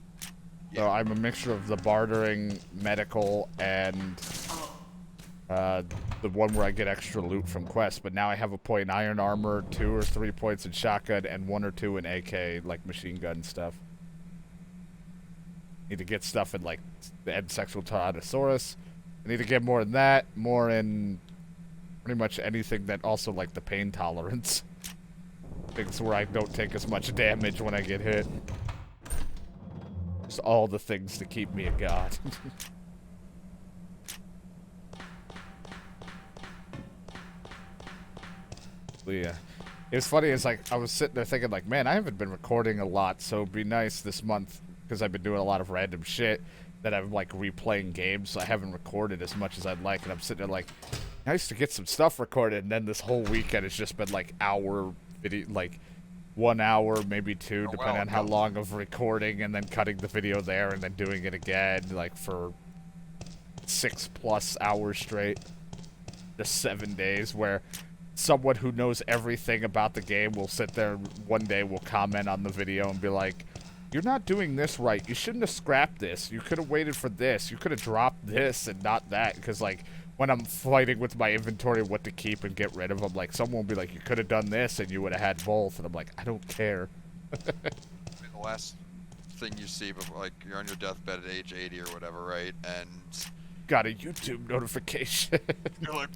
Speaker 1: So I'm a mixture of the bartering, medical, and the one where I get extra loot from quest, but now I have a point in iron armor, 2 or 3 points in shotgun, and 1 or 2 in AK, like machine gun stuff. Need to get stuff in like the End Sexual Tyrannosaurus. I need to get more in that, more in pretty much anything that also like the pain tolerance. Things where I don't take as much damage when I get hit. Just all the things to keep me a god. Yeah. It was funny, it's like I was sitting there thinking like, man, I haven't been recording a lot, so it'd be nice this month because I've been doing a lot of random shit that I'm like replaying games, so I haven't recorded as much as I'd like, and I'm sitting there like, nice to get some stuff recorded, and then this whole weekend has just been like hour video, like 1 hour, maybe 2, depending on how long of recording, and then cutting the video there and then doing it again, like for 6+ hours straight. Just 7 days where someone who knows everything about the game will sit there and one day will comment on the video and be like, you're not doing this right. You shouldn't have scrapped this. You could have waited for this. You could have dropped this and not that. Because, like, when I'm fighting with my inventory what to keep and get rid of, I'm like, someone will be like, you could have done this and you would have had both. And I'm like, I don't care.
Speaker 2: The last thing you see, but like you're on your deathbed at age 80 or whatever, right? And
Speaker 1: Got a YouTube notification.
Speaker 2: you're like,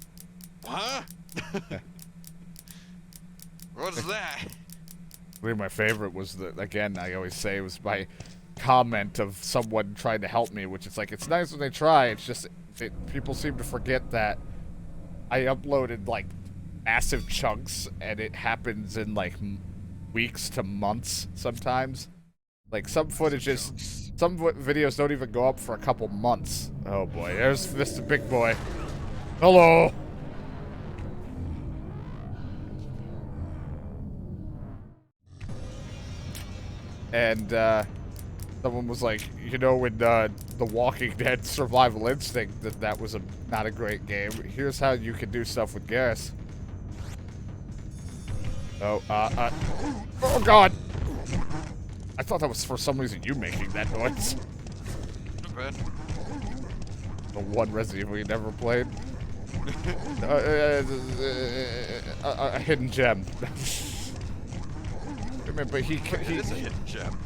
Speaker 2: huh? What is that?
Speaker 1: I think my favorite was the, again, I always say, was my comment of someone trying to help me, which is like, it's nice when they try, it's just, people seem to forget that I uploaded, like, massive chunks, and it happens in, like, weeks to months sometimes. Like, some footages, some videos don't even go up for a couple months. Oh boy, there's Mr. Big Boy. Hello! And, someone was like, you know, in, The Walking Dead Survival Instinct, that was not a great game. Here's how you can do stuff with gas. Oh, oh god! I thought that was for some reason you making that noise. The one Resident Evil you never played. A hidden gem. But
Speaker 2: It is a hidden gem.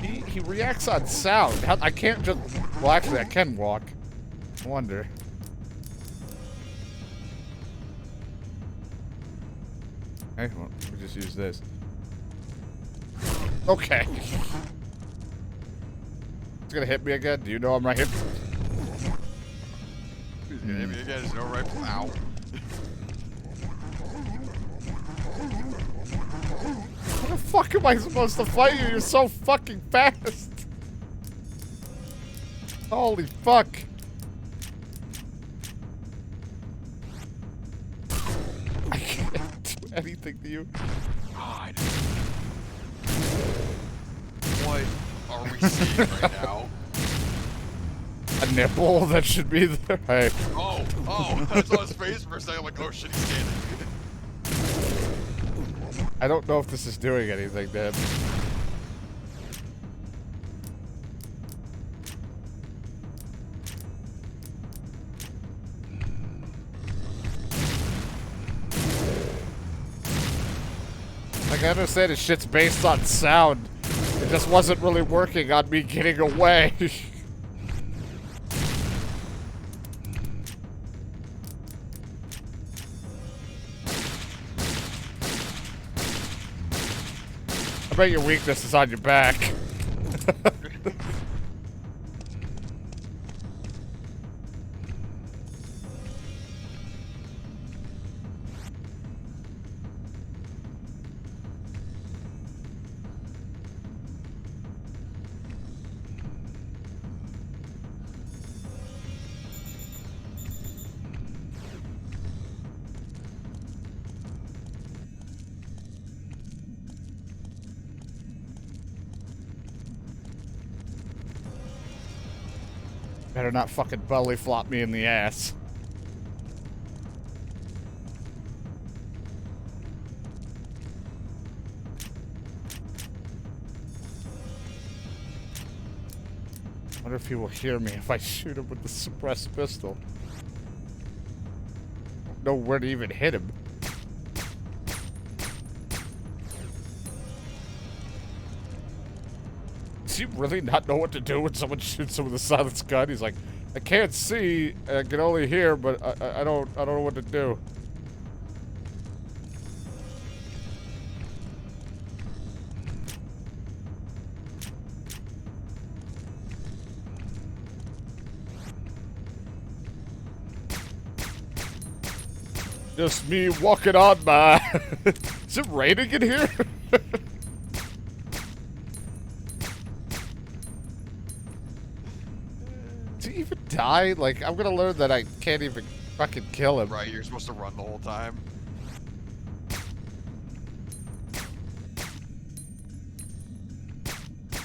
Speaker 1: He reacts on sound. I can't just... Well, actually, I can walk. I wonder. Okay, well, we just use this. Okay. It's gonna hit me again? Do you know I'm right here?
Speaker 2: He's gonna hit me again. There's no rifle. Ow.
Speaker 1: How the fuck am I supposed to fight you? You're so fucking fast. Holy fuck. I can't do anything to you.
Speaker 2: God. What are we seeing right now?
Speaker 1: A nipple that should be there. Hey.
Speaker 2: Oh, I saw his face for a second. I'm like, oh shit, he's standing.
Speaker 1: I don't know if this is doing anything, Dan. Like, I understand this shit's based on sound. It just wasn't really working on me getting away. I bet your weakness is on your back. Better not fucking belly flop me in the ass. Wonder if he will hear me if I shoot him with the suppressed pistol. Don't know where to even hit him. Does he really not know what to do when someone shoots him with a silenced gun? He's like, I can't see, I can only hear, but I don't know what to do. Just me walking on by. Is it raining in here? Did he even die? Like, I'm gonna learn that I can't even fucking kill him.
Speaker 2: Right, you're supposed to run the whole time.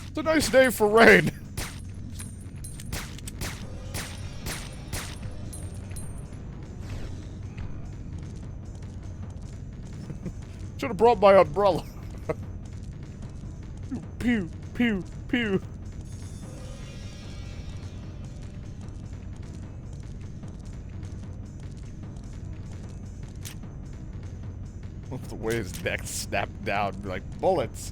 Speaker 1: It's a nice day for rain. Should have brought my umbrella. Pew, pew, pew. Love the way his neck snapped down, like bullets.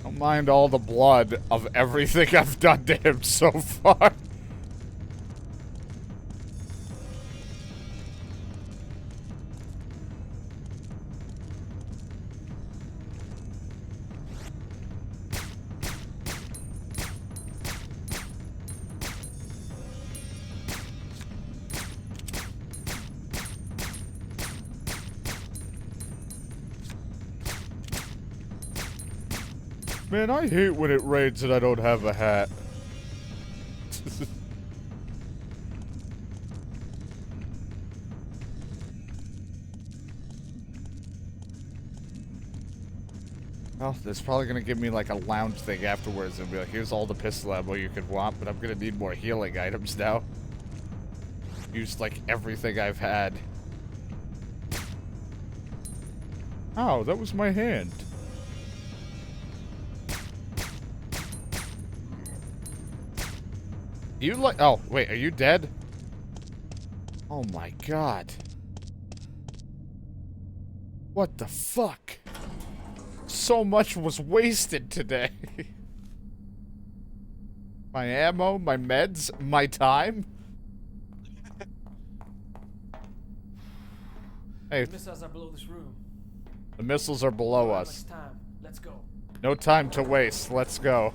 Speaker 1: Don't mind all the blood of everything I've done to him so far. Man, I hate when it rains and I don't have a hat. Well, it's probably gonna give me like a lounge thing afterwards and be like, here's all the pistol ammo you could want, but I'm gonna need more healing items now. Used like everything I've had. Oh, that was my hand. You like? Oh, wait, are you dead? Oh my god. What the fuck? So much was wasted today. My ammo, my meds, my time. Hey,
Speaker 3: The missiles are below this room.
Speaker 1: the missiles are below
Speaker 3: How
Speaker 1: us.
Speaker 3: much time? Let's go.
Speaker 1: No time to waste. Let's go.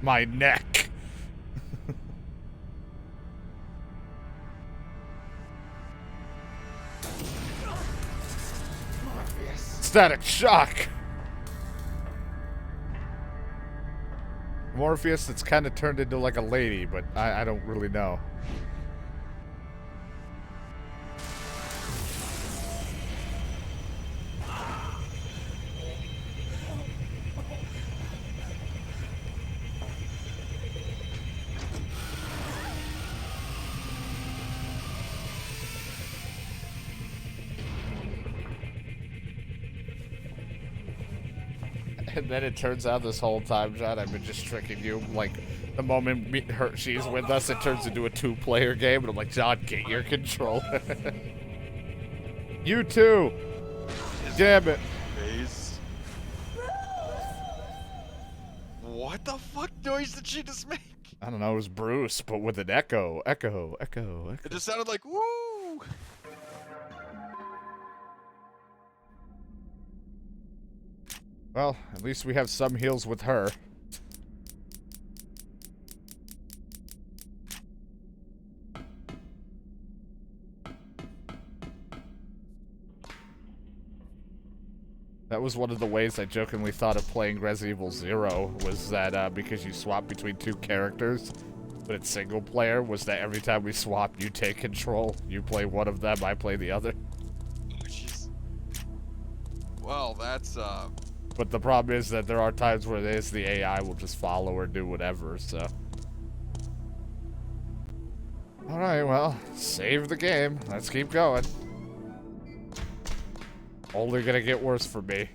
Speaker 1: My neck. Static shock. Morpheus, it's kind of turned into like a lady, but I don't really know. And then it turns out this whole time, John, I've been just tricking you. Like, the moment she's with us, it turns into a two-player game, and I'm like, John, get your controller. You too. Damn it.
Speaker 2: Face. What the fuck noise did she just make?
Speaker 1: I don't know, it was Bruce, but with an echo. Echo, echo, echo.
Speaker 2: It just sounded like woo.
Speaker 1: Well, at least we have some heals with her. That was one of the ways I jokingly thought of playing Resident Evil 0, was that because you swap between two characters, but it's single player, was that every time we swap, you take control. You play one of them, I play the other.
Speaker 2: Oh, jeez. Well, that's
Speaker 1: But the problem is that there are times where the AI will just follow or do whatever, so. Alright, well, save the game. Let's keep going. Only gonna get worse for me.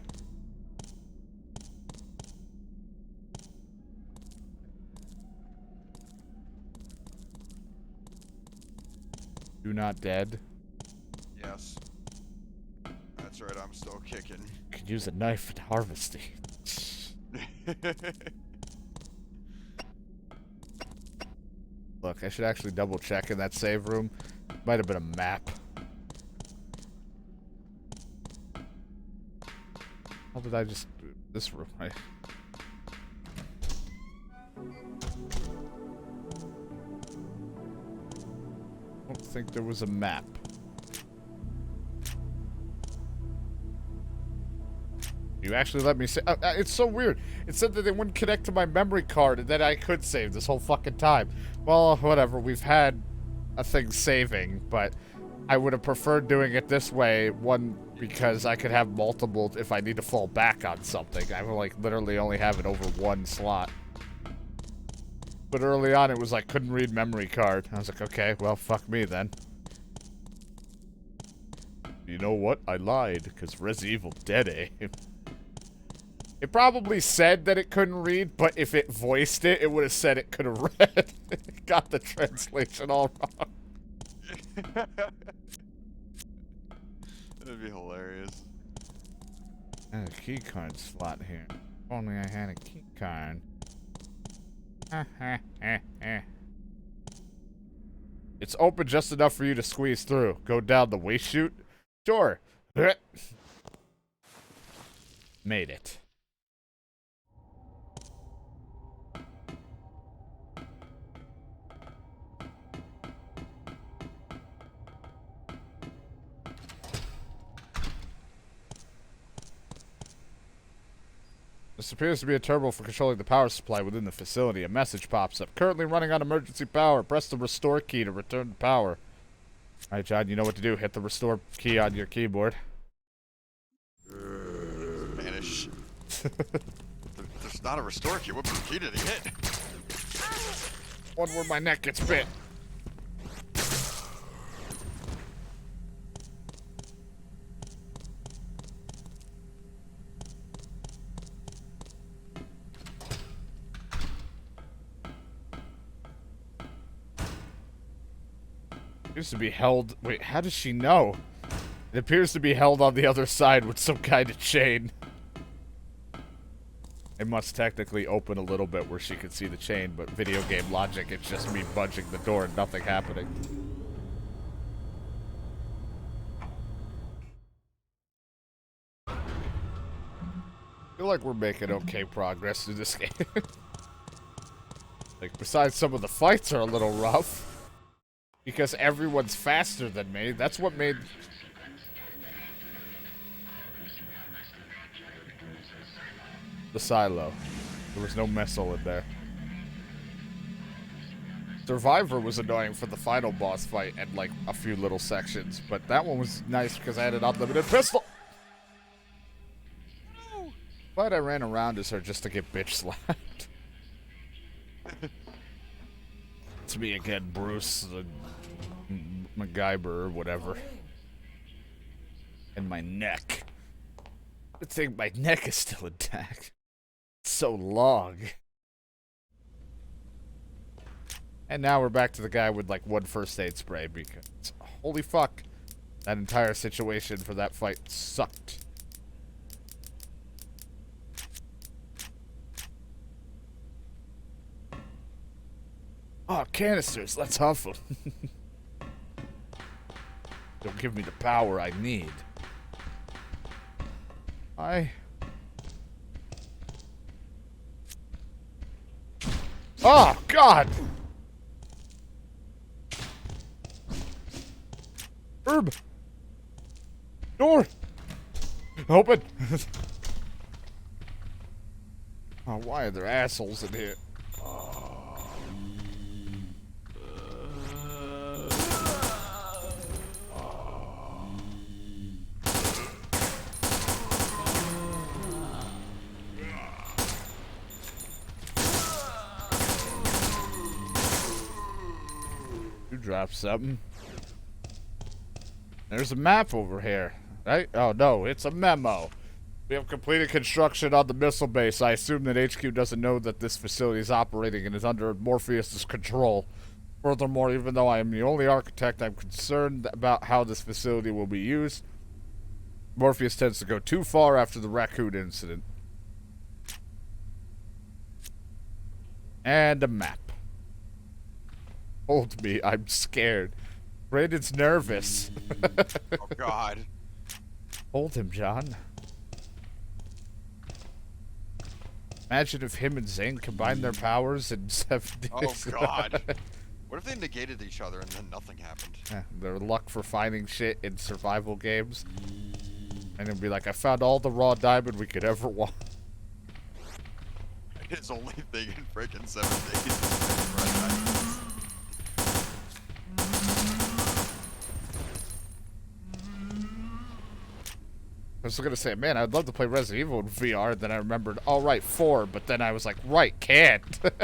Speaker 1: You not dead?
Speaker 2: yes. That's right. I'm still kicking.
Speaker 1: Could use a knife and harvesting. Look, I should actually double check in that save room. Might have been a map. How did I just do this room? I don't think there was a map. You actually let me say. It's so weird. It said that it wouldn't connect to my memory card and that I could save this whole fucking time. Well, whatever. We've had a thing saving, but I would have preferred doing it this way. One, because I could have multiple if I need to fall back on something. I would, like, literally only have it over one slot. But early on, it was like, couldn't read memory card. I was like, okay, well, fuck me then. You know what? I lied, because Resident Evil Dead aim. It probably said that it couldn't read, but if it voiced it, it would have said it could have read. It got the translation all wrong.
Speaker 2: That'd be hilarious.
Speaker 1: I had a key card slot here. If only I had a key card. It's open just enough for you to squeeze through. Go down the waste chute? Sure. Made it. This appears to be a turbo for controlling the power supply within the facility. A message pops up. Currently running on emergency power. Press the restore key to return the power. Alright, John, you know what to do. Hit the restore key on your keyboard.
Speaker 2: Spanish. There's not a restore key. What key did he hit?
Speaker 1: One where my neck gets bit. Appears to be held. Wait, how does she know? It appears to be held on the other side with some kind of chain. It must technically open a little bit where she can see the chain, but video game logic, it's just me budging the door and nothing happening. feel like we're making okay progress through this game. Like, besides some of the fights are a little rough. Because everyone's faster than me. That's what made... the silo. There was no missile in there. Survivor was annoying for the final boss fight and, like, a few little sections. But that one was nice because I had an unlimited pistol. Glad I ran around as her just to get bitch slapped. It's me again, Bruce, the MacGyver or whatever. And my neck. Good thing my neck is still intact. It's so long. And now we're back to the guy with like one first aid spray because holy fuck, that entire situation for that fight sucked. Oh, canisters, let's huff them. Don't give me the power I need. Oh, God! Herb! Door! Open! Oh, why are there assholes in here? You dropped something. There's a map over here, right? Oh, no, it's a memo. We have completed construction on the missile base. I assume that HQ doesn't know that this facility is operating and is under Morpheus' control. Furthermore, even though I am the only architect, I'm concerned about how this facility will be used. Morpheus tends to go too far after the raccoon incident. And a map. Hold me, I'm scared. Brandon's nervous.
Speaker 2: Oh, God.
Speaker 1: Hold him, John. Imagine if him and Zane combined their powers in 7 days.
Speaker 2: Oh, God. What if they negated each other and then nothing happened?
Speaker 1: Yeah, their luck for finding shit in survival games. And it'd be like, I found all the raw diamond we could ever want.
Speaker 2: His only thing in freaking 7 days is finding raw diamonds.
Speaker 1: I was gonna say, man, I'd love to play Resident Evil in VR, and then I remembered, all right, 4, but then I was like, right, can't. Because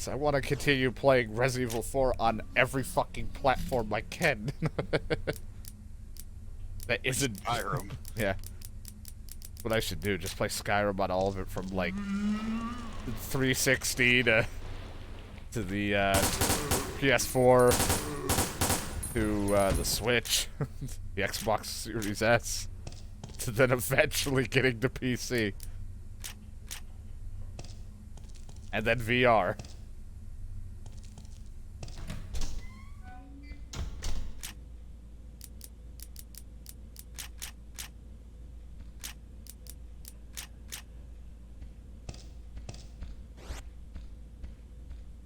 Speaker 1: I want to continue playing Resident Evil 4 on every fucking platform I can. That isn't...
Speaker 2: Skyrim.
Speaker 1: Yeah. What I should do, just play Skyrim on all of it from, like, 360 to the, PS4... to the Switch, the Xbox Series S, to then eventually getting to PC. And then VR.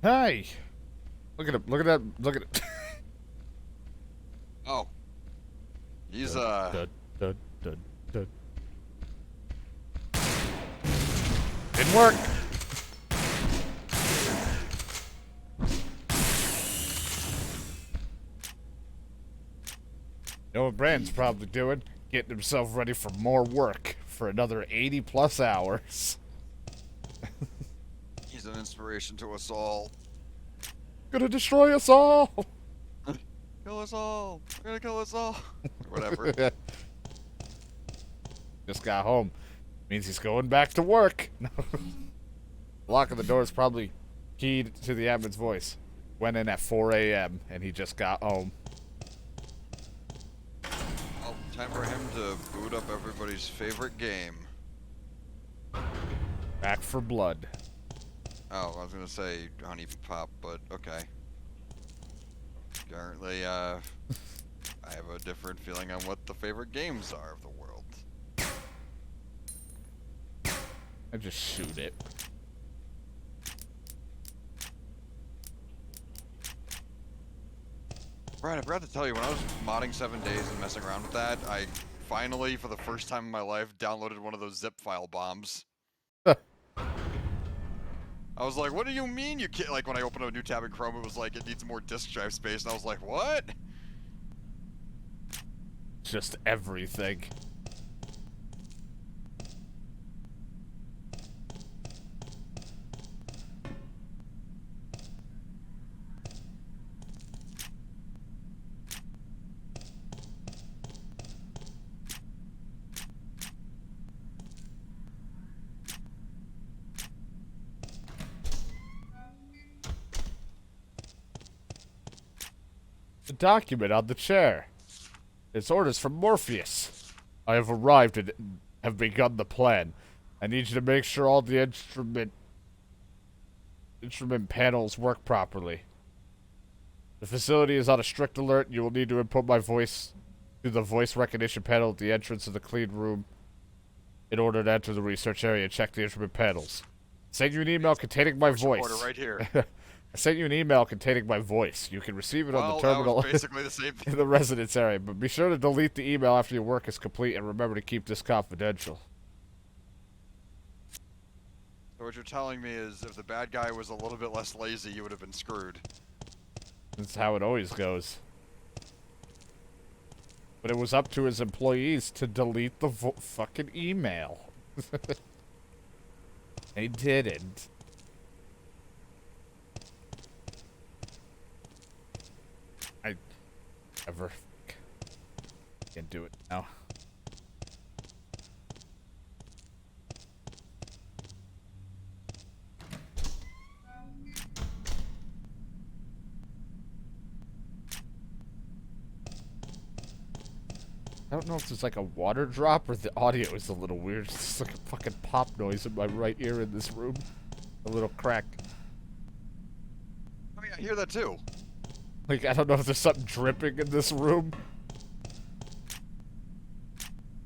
Speaker 1: Hey! Look at him, look at that, look at it.
Speaker 2: Oh. He's,
Speaker 1: Dun, dun, dun, dun. Didn't work. You know what Brand's probably doing? Getting himself ready for more work for another 80 plus hours.
Speaker 2: he's an inspiration to us all.
Speaker 1: Gonna destroy us all.
Speaker 2: Kill us all. We're gonna kill us all. Whatever.
Speaker 1: Just got home. Means he's going back to work. Lock of the door is probably keyed to the admin's voice. Went in at 4 a.m. and he just got home.
Speaker 2: Well, time for him to boot up everybody's favorite game.
Speaker 1: Back for blood.
Speaker 2: Oh, I was gonna say Honey Pop, but okay. Apparently, I have a different feeling on what the favorite games are of the world.
Speaker 1: I just shoot it.
Speaker 2: Brian, I forgot to tell you, when I was modding 7 days and messing around with that, I finally, for the first time in my life, downloaded one of those zip file bombs. I was like, what do you mean you can't? Like, when I opened a new tab in Chrome, it was like, it needs more disk drive space, and I was like, what?
Speaker 1: Just everything. The document on the chair. It's orders from Morpheus. I have arrived and have begun the plan. I need you to make sure all the instrument panels work properly. The facility is on a strict alert. You will need to input my voice through the voice recognition panel at the entrance of the clean room in order to enter the research area and check the instrument panels. Send you an email containing my voice.
Speaker 2: Order right here.
Speaker 1: I sent you an email containing my voice. You can receive it on the terminal
Speaker 2: that was basically the same thing.
Speaker 1: in the residence area, but be sure to delete the email after your work is complete and remember to keep this confidential.
Speaker 2: So what you're telling me is if the bad guy was a little bit less lazy, you would have been screwed.
Speaker 1: That's how it always goes. But it was up to his employees to delete the fucking email. They didn't. I never can do it now. I don't know if there's like a water drop or the audio is a little weird. It's just like a fucking pop noise in my right ear in this room. A little crack.
Speaker 2: Oh yeah, I hear that too.
Speaker 1: Like, I don't know if there's something dripping in this room.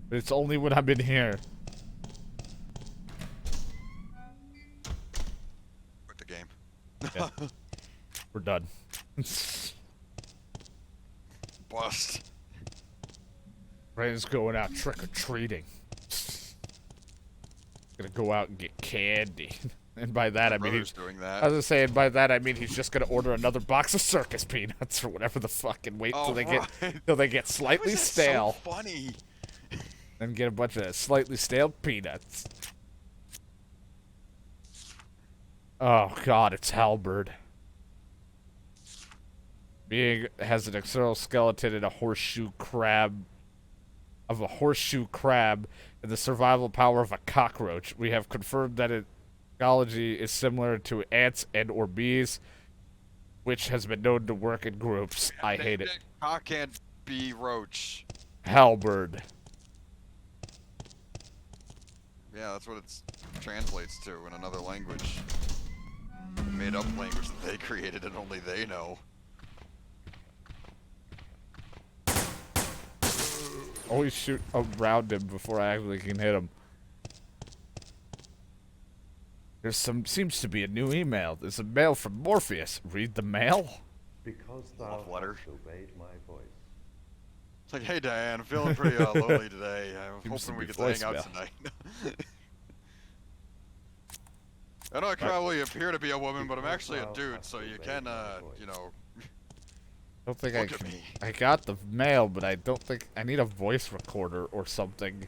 Speaker 1: But it's only when I'm in here.
Speaker 2: Quit the game.
Speaker 1: Yeah. We're done.
Speaker 2: Bust.
Speaker 1: Brandon's going out trick-or-treating. Gonna go out and get candy. And by that, I mean he's
Speaker 2: doing
Speaker 1: I
Speaker 2: that.
Speaker 1: was just saying, by that I mean he's just gonna order another box of circus peanuts or whatever the fuck and wait till they get slightly stale.
Speaker 2: So funny.
Speaker 1: Then get a bunch of slightly stale peanuts. Oh god, it's Halberd. Being has an external skeleton and a horseshoe crab and the survival power of a cockroach. We have confirmed that its ecology is similar to ants and or bees, which has been known to work in groups. I hate it.
Speaker 2: Cock and bee roach.
Speaker 1: Halberd.
Speaker 2: Yeah, that's what it translates to in another language. A made-up language that they created and only they know.
Speaker 1: Always shoot around him before I actually can hit him. Seems to be a new email. There's a mail from Morpheus. Read the mail?
Speaker 7: Because thou
Speaker 2: Love letter.
Speaker 7: hast obeyed my voice.
Speaker 2: It's like, hey Diane, I'm feeling pretty lonely today. I'm
Speaker 1: Seems to
Speaker 2: hoping we
Speaker 1: be
Speaker 2: get to hang out
Speaker 1: voicemail.
Speaker 2: tonight. I know I probably appear to be a woman, but I'm actually a dude, so you can, you know,
Speaker 1: I don't think
Speaker 2: look at me.
Speaker 1: I got the mail, but I don't think I need a voice recorder or something.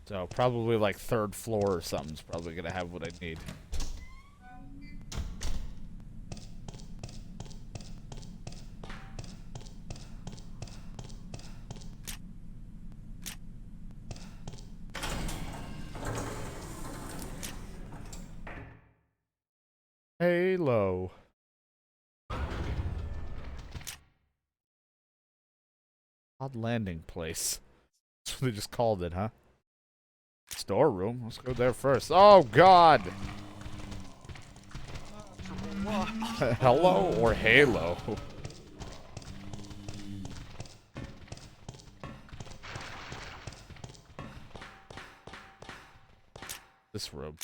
Speaker 1: So probably like 3rd floor or something's probably gonna have what I need. Halo. Odd landing place. That's what they just called it, huh? Storeroom. Let's go there first. Oh God! Hello or Halo? This room.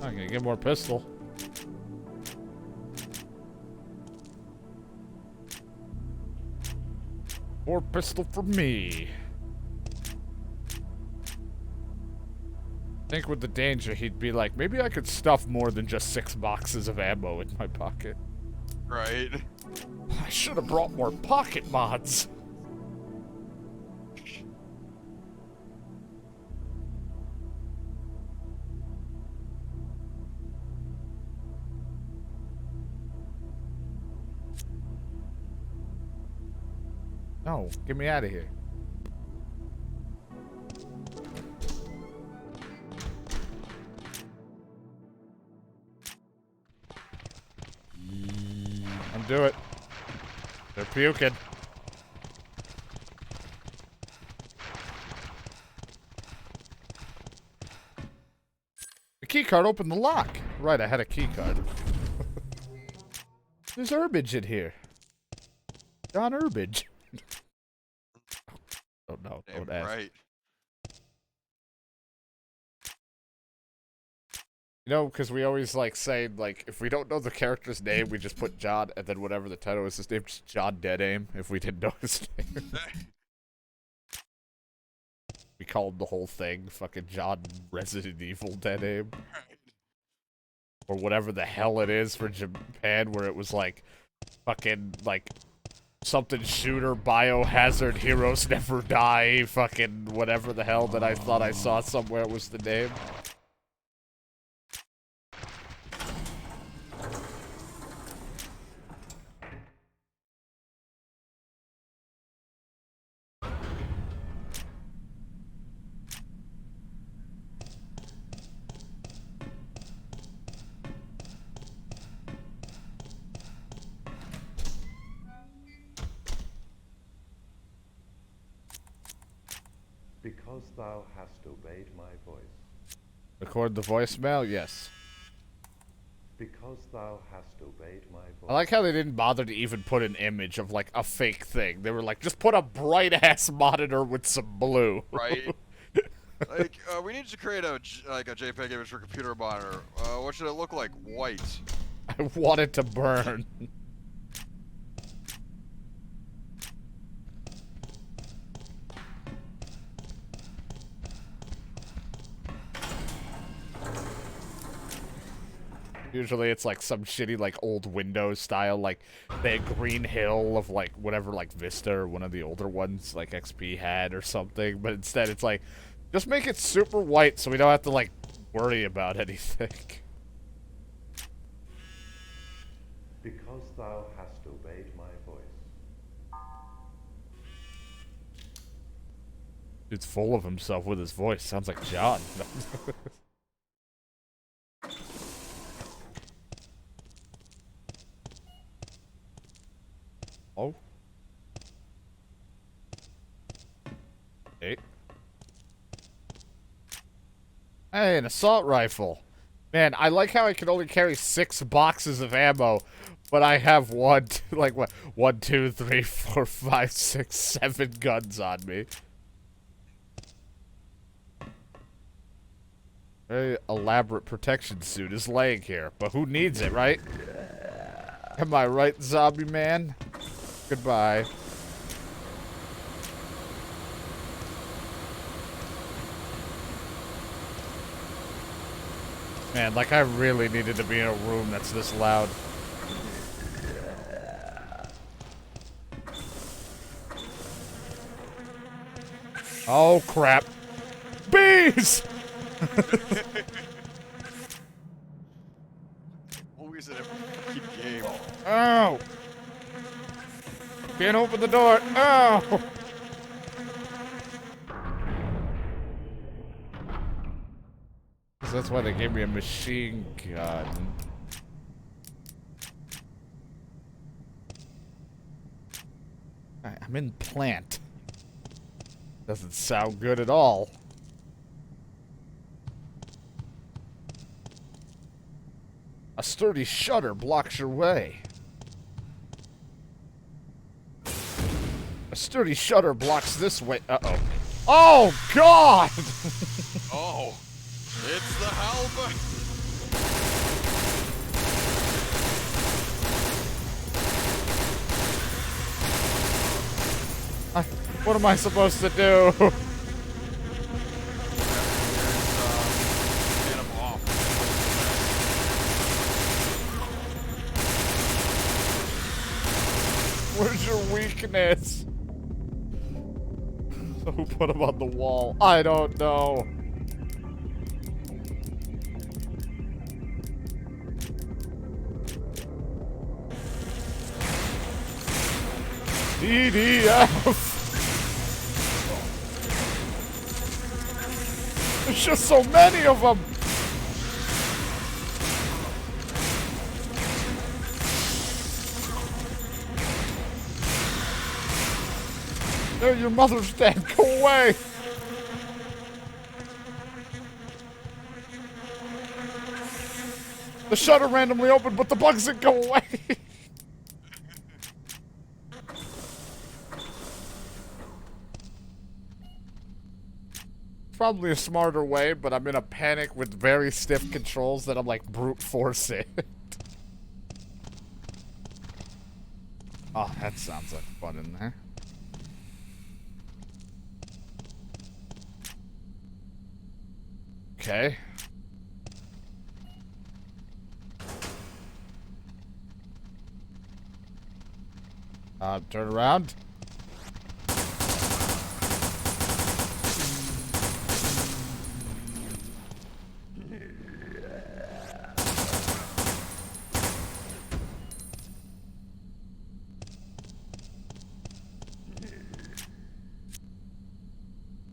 Speaker 1: I'm gonna get more pistol. More pistol for me. I think with the danger, he'd be like, maybe I could stuff more than just 6 boxes of ammo in my pocket.
Speaker 2: Right.
Speaker 1: I should have brought more pocket mods. No, get me out of here. Undo it. They're puking. The key card opened the lock. Right, I had a key card. There's herbage in here. John Herbage. Oh no,
Speaker 2: Damn
Speaker 1: don't ask.
Speaker 2: right.
Speaker 1: You know, because we always like say, like, if we don't know the character's name, we just put John, and then whatever the title is, his name's John Dead Aim, if we didn't know his name. We called the whole thing fucking John Resident Evil Dead Aim. Or whatever the hell it is for Japan, where it was like, fucking, like, something shooter, biohazard, heroes never die, fucking whatever the hell that I thought I saw somewhere was the name.
Speaker 7: Because thou hast obeyed my voice.
Speaker 1: Record the voicemail? Yes.
Speaker 7: Because thou hast obeyed my voice.
Speaker 1: I like how they didn't bother to even put an image of, like, a fake thing. They were like, just put a bright-ass monitor with some blue.
Speaker 2: Right. Like, we need to create a JPEG image for computer monitor. What should it look like? White.
Speaker 1: I want it to burn. Usually it's like some shitty like old Windows style, like the Green Hill of like whatever, like Vista or one of the older ones like XP had or something, but instead it's like, just make it super white so we don't have to like worry about anything.
Speaker 7: Because thou hast obeyed my voice.
Speaker 1: Dude's full of himself with his voice. Sounds like John. Oh. Hey. Hey, an assault rifle. Man, I like how I can only carry 6 boxes of ammo, but I have like what? 1, 2, 3, 4, 5, 6, 7 guns on me. Very elaborate protection suit is laying here, but who needs it, right? Am I right, zombie man? Goodbye. Man, like I really needed to be in a room that's this loud. Oh crap. Bees!
Speaker 2: Always in every fucking game.
Speaker 1: Oh! Can't open the door. Oh! That's why they gave me a machine gun. I'm in plant. Doesn't sound good at all. A sturdy shutter blocks your way. A sturdy shutter blocks this way. Uh-oh. Oh, God!
Speaker 2: Oh, it's the halberd.
Speaker 1: What am I supposed to do? Where's your weakness? So who put him on the wall? I don't know. DDF. There's just so many of them. There, your mother's dead. Go away. The shutter randomly opened, but the bugs didn't go away. Probably a smarter way, but I'm in a panic with very stiff controls that I'm like brute forcing. Oh, that sounds like fun in there. Okay. Turn around.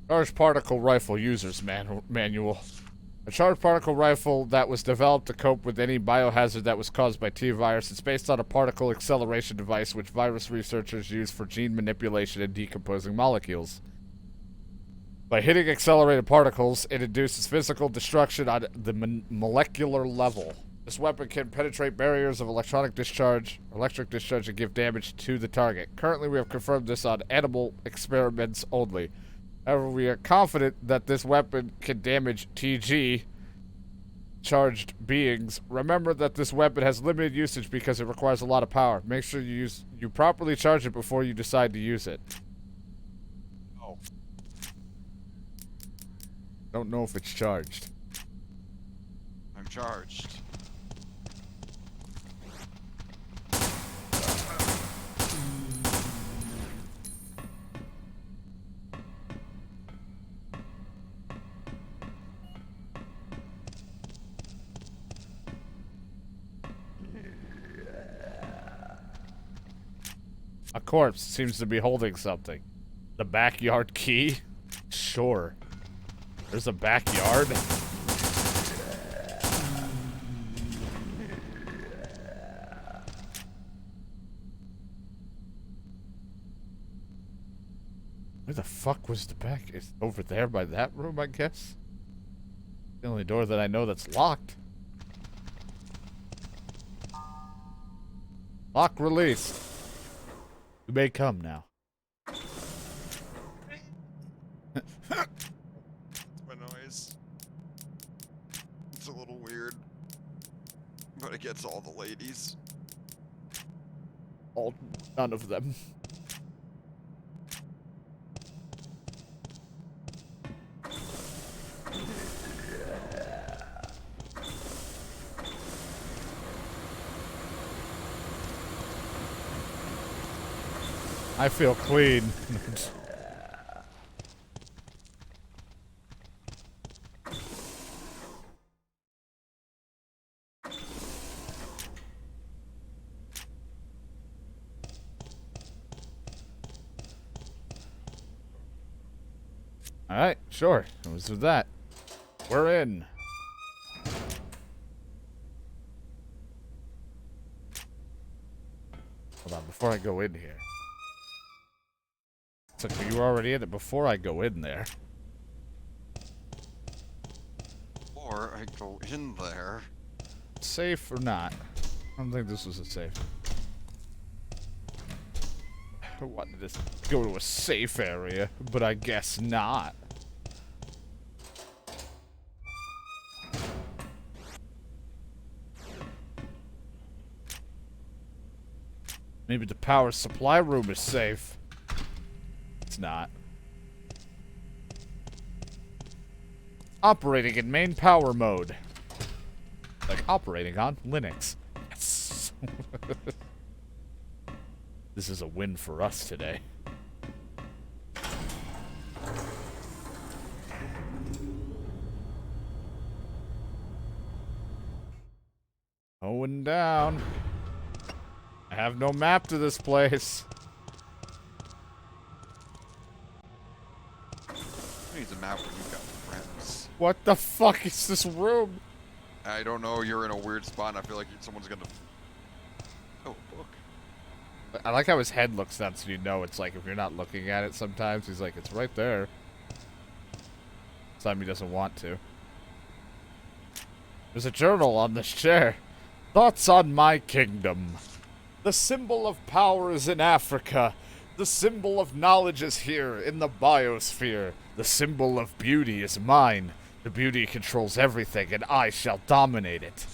Speaker 1: Charged particle rifle user's manual. A charged particle rifle that was developed to cope with any biohazard that was caused by T-virus. It's based on a particle acceleration device which virus researchers use for gene manipulation and decomposing molecules. By hitting accelerated particles, it induces physical destruction on the molecular level. This weapon can penetrate barriers of electric discharge, and give damage to the target. Currently, we have confirmed this on animal experiments only. However, we are confident that this weapon can damage TG charged beings. Remember that this weapon has limited usage because it requires a lot of power. Make sure you properly charge it before you decide to use it.
Speaker 2: Oh.
Speaker 1: Don't know if it's charged.
Speaker 2: I'm charged.
Speaker 1: A corpse seems to be holding something. The backyard key? Sure. There's a backyard? Where the fuck was the back? It's over there by that room, I guess? The only door that I know that's locked. Lock released. You may come now.
Speaker 2: That's my noise. It's a little weird, but it gets all the ladies.
Speaker 1: None of them. I feel clean. Alright, sure. It was with that. We're in. Hold on, before I go in here. It's like you were already in it before I go in there.
Speaker 2: Or I go in there.
Speaker 1: Safe or not? I don't think this was a safe. I wanted to go to a safe area, but I guess not. Maybe the power supply room is safe. It's not. Operating in main power mode. Like operating on Linux. Yes. This is a win for us today. Going down. I have no map to this place.
Speaker 2: Who needs a map when you've got friends?
Speaker 1: What the fuck is this room?
Speaker 2: I don't know, you're in a weird spot and I feel like someone's gonna... Oh, book.
Speaker 1: I like how his head looks down so you know it's like if you're not looking at it sometimes, he's like, it's right there. This time he doesn't want to. There's a journal on this chair. Thoughts on my kingdom. The symbol of power is in Africa. The symbol of knowledge is here, in the biosphere. The symbol of beauty is mine. The beauty controls everything, and I shall dominate it.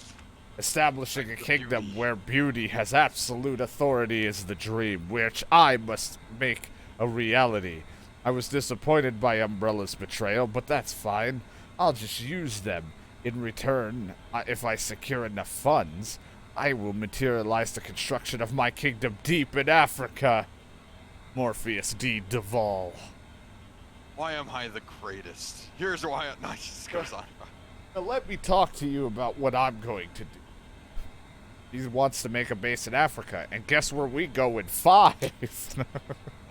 Speaker 1: Establishing a kingdom where beauty has absolute authority is the dream, which I must make a reality. I was disappointed by Umbrella's betrayal, but that's fine. I'll just use them. In return, if I secure enough funds, I will materialize the construction of my kingdom deep in Africa. Morpheus D. Duvall.
Speaker 2: Why am I the greatest? Here's why it just goes on.
Speaker 1: Now let me talk to you about what I'm going to do. He wants to make a base in Africa, and guess where we go in 5?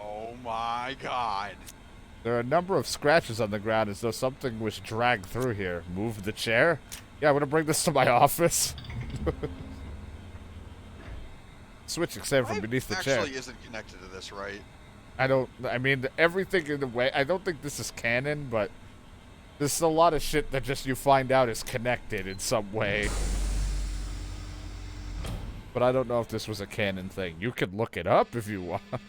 Speaker 2: Oh my god.
Speaker 1: There are a number of scratches on the ground as though something was dragged through here. Move the chair? Yeah, I'm gonna bring this to my office. Switch extended from beneath the chair.
Speaker 2: Actually isn't connected to this, right?
Speaker 1: I mean, everything in the way, I don't think this is canon, but there's a lot of shit that just you find out is connected in some way. But I don't know if this was a canon thing. You can look it up if you want.
Speaker 2: Yeah,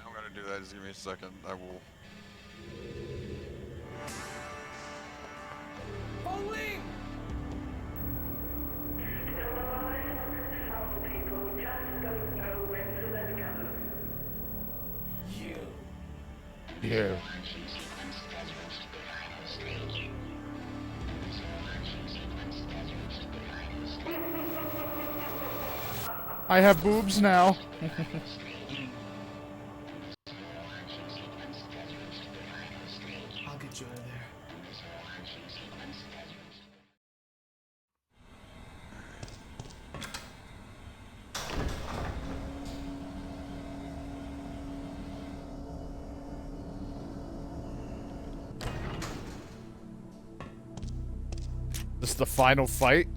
Speaker 2: I'm gonna do that. Just give me a second. I will.
Speaker 3: Falling!
Speaker 4: Some people just don't know when to let go.
Speaker 3: You.
Speaker 1: Yeah. I have boobs now.
Speaker 5: I'll get you out of there.
Speaker 1: This is the final fight?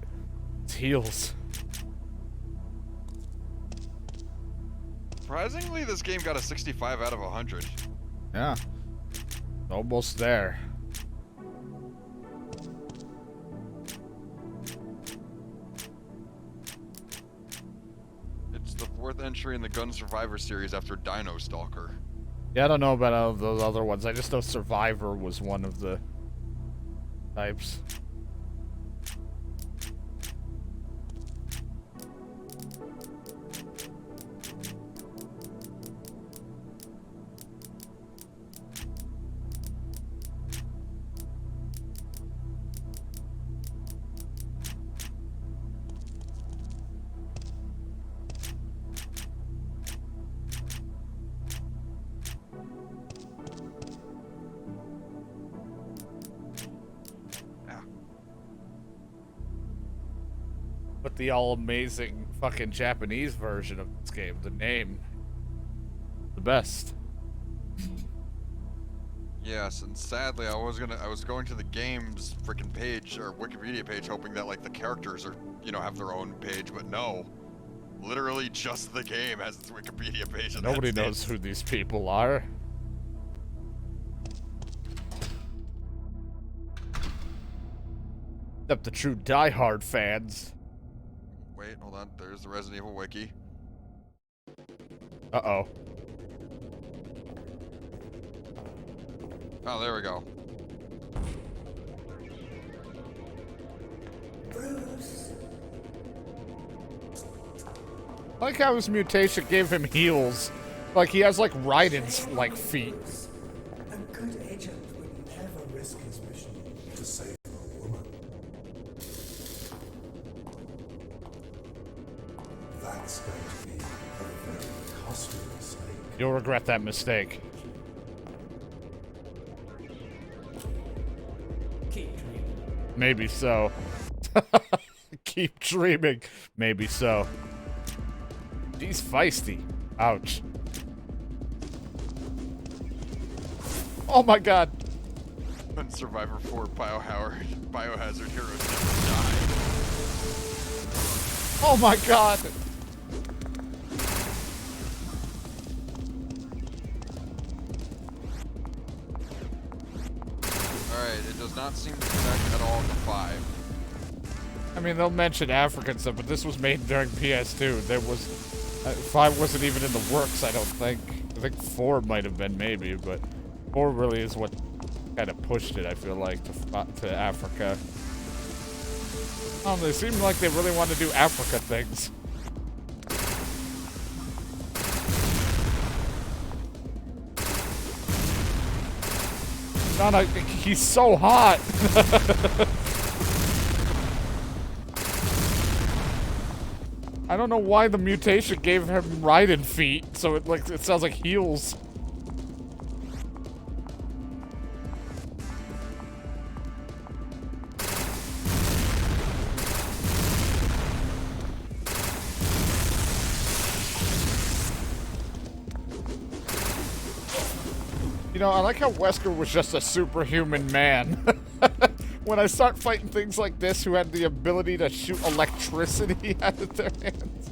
Speaker 1: It's heels.
Speaker 2: Surprisingly, this game got a 65 out of 100.
Speaker 1: Yeah. Almost there.
Speaker 2: It's the 4th entry in the Gun Survivor series after Dino Stalker.
Speaker 1: Yeah, I don't know about all those other ones. I just know Survivor was one of the types. But the all-amazing fucking Japanese version of this game, the name, the best.
Speaker 2: Yes, and sadly, I was going to the game's freaking page or Wikipedia page, hoping that like the characters are, have their own page, but no, literally just the game has its Wikipedia page. And
Speaker 1: Nobody
Speaker 2: that's
Speaker 1: knows
Speaker 2: it.
Speaker 1: who these people are. Except the true diehard fans.
Speaker 2: wait, hold on. There's the Resident Evil wiki.
Speaker 1: Uh-oh.
Speaker 2: Oh, there we go.
Speaker 3: Bruce.
Speaker 1: I like how his mutation gave him heels. Like, he has, like, Raiden's, like, feet.
Speaker 3: A good agent would never risk his mission to save a woman. That's going to be a very costly mistake.
Speaker 1: You'll regret that mistake.
Speaker 3: Keep dreaming.
Speaker 1: Maybe so. Keep dreaming. Maybe so. He's feisty. Ouch. Oh my god.
Speaker 2: When Survivor 4 Biohazard heroes never die.
Speaker 1: Oh my god.
Speaker 2: Alright, it does not seem to connect at all to 5.
Speaker 1: I mean, they'll mention African stuff, but this was made during PS2. There was... 5 wasn't even in the works, I don't think. I think 4 might have been, maybe, but 4 really is what kind of pushed it, I feel like, to Africa. They seem like they really want to do Africa things. John, he's so hot! I don't know why the mutation gave him Raiden feet, so it sounds like heels. You know, I like how Wesker was just a superhuman man. When I start fighting things like this who had the ability to shoot electricity out of their hands.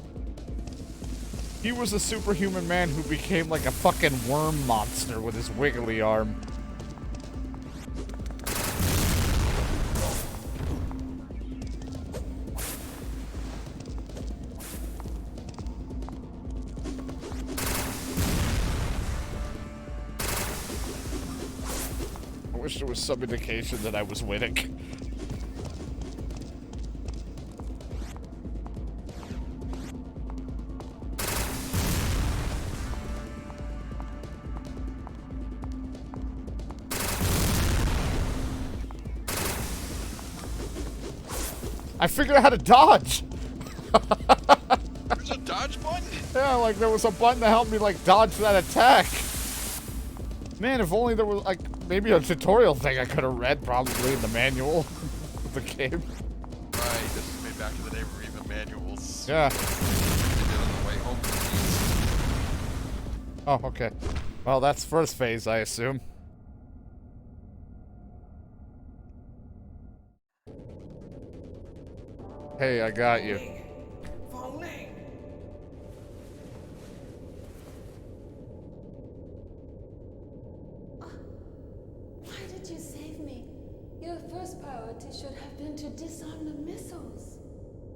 Speaker 1: He was a superhuman man who became like a fucking worm monster with his wiggly arm. I wish there was some indication that I was winning. I figured out how to dodge!
Speaker 2: There's a dodge button?
Speaker 1: Yeah, like there was a button to help me like dodge that attack. Man, if only there was like maybe a tutorial thing I could have read probably in the manual of the game.
Speaker 2: Right, this is made back in the day where even manuals.
Speaker 1: Yeah.
Speaker 2: They did on the way home from
Speaker 1: Oh, okay. Well, that's first phase, I assume. Hey, I got you.
Speaker 3: Falling.
Speaker 6: Why did you save me? Your first priority should have been to disarm the missiles.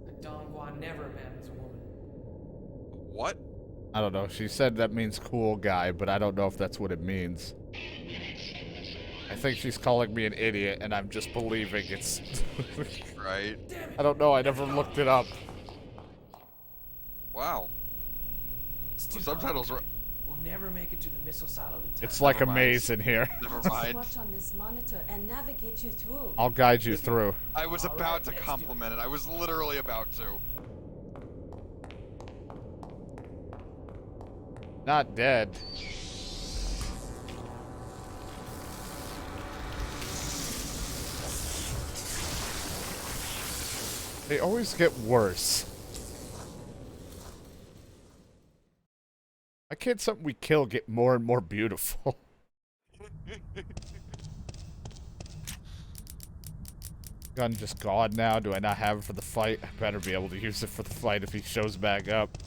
Speaker 5: A Donghua never abandons a woman.
Speaker 2: What?
Speaker 1: I don't know. She said that means cool guy, but I don't know if that's what it means. I think she's calling me an idiot, and I'm just believing it's...
Speaker 2: Right?
Speaker 1: I don't know. I never looked it up.
Speaker 2: Wow.
Speaker 5: It's
Speaker 2: The
Speaker 5: too
Speaker 2: subtitles were.
Speaker 5: complicated. We'll never make it to the missile silo in time.
Speaker 1: It's like a
Speaker 2: Never mind.
Speaker 1: maze in here.
Speaker 2: Never
Speaker 6: Just
Speaker 2: mind.
Speaker 6: watch on this monitor and navigate you through.
Speaker 1: I'll guide you through.
Speaker 2: I was
Speaker 5: All
Speaker 2: about
Speaker 5: right,
Speaker 2: to
Speaker 5: let's do
Speaker 2: compliment it. I was literally about to.
Speaker 1: Not dead. They always get worse. Why can't something we kill get more and more beautiful? Gun just gone now. Do I not have it for the fight? I better be able to use it for the fight if he shows back up.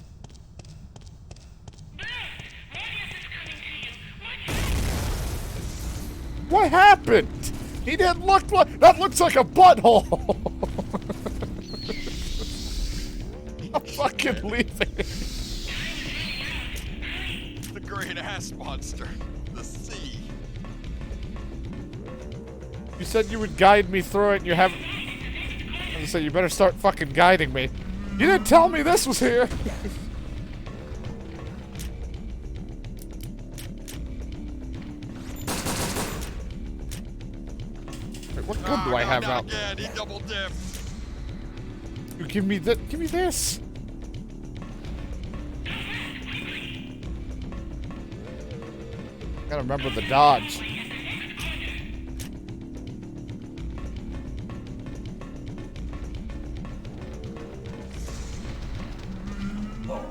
Speaker 1: What happened? He didn't look like... That looks like a butthole! fucking leaving.
Speaker 2: The green ass monster. The sea.
Speaker 1: You said you would guide me through it, and you haven't. I'm gonna say you better start fucking guiding me. You didn't tell me this was here. Wait, what gun do I have out?
Speaker 2: Again, he double dipped.
Speaker 1: You give me that. Give me this. Gotta remember the dodge.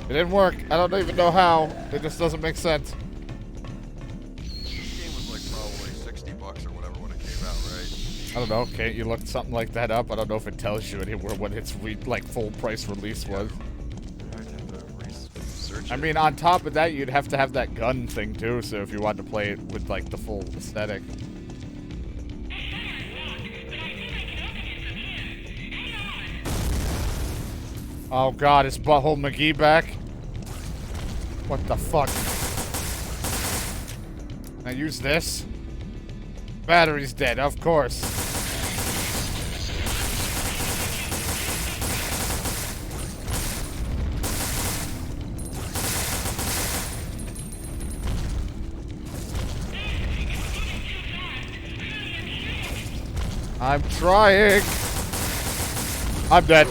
Speaker 1: It didn't work. I don't even know how. It just doesn't make sense.
Speaker 2: This game was like probably $60 or whatever when it came out, right?
Speaker 1: I don't know. Can't you look something like that up? I don't know if it tells you anywhere what its like full price release was.
Speaker 2: I'd have to research
Speaker 1: I
Speaker 2: it.
Speaker 1: mean, on top of that, you'd have to have that gun thing too. So if you wanted to play it with like the full aesthetic. Oh God, is Butthole McGee back? What the fuck? Now use this. Battery's dead, of course. I'm trying. I'm dead.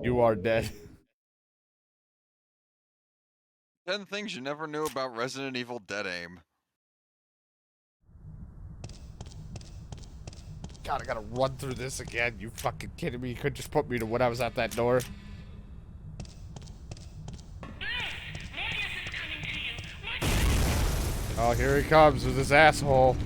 Speaker 1: You are dead.
Speaker 2: 10 things you never knew about Resident Evil Dead Aim.
Speaker 1: God, I gotta run through this again. You fucking kidding me? You could just put me to when I was at that door. Oh, here he comes with his asshole.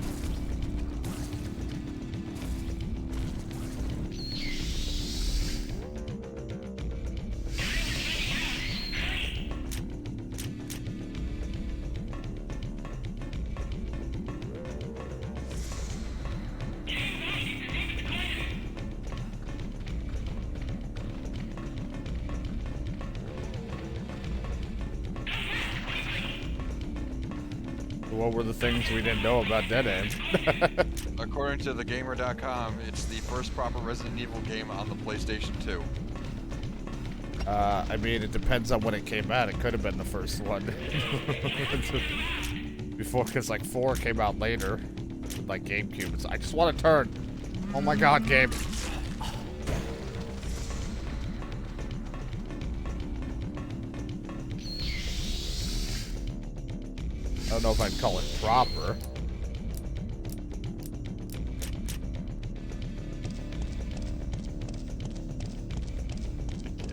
Speaker 1: What were the things we didn't know about Dead Aim?
Speaker 2: According to thegamer.com, it's the first proper Resident Evil game on the PlayStation 2.
Speaker 1: I mean, it depends on when it came out. It could have been the first one. Before, because like 4 came out later. Like GameCube. I just want to turn. Oh my God, game. I don't know if I'd call it proper.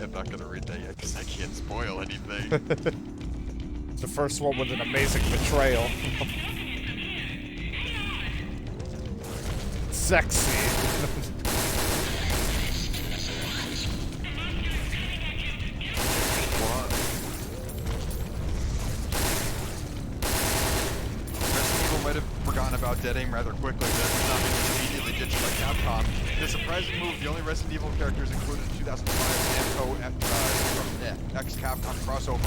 Speaker 2: I'm not gonna read that yet because I can't spoil anything.
Speaker 1: It's the first one with an amazing betrayal. Sexy.
Speaker 2: Might have forgotten about Dead Aim rather quickly, but it's not been immediately ditched by Capcom. The surprising move, the only Resident Evil characters included in 2005 Namco ex-Capcom crossover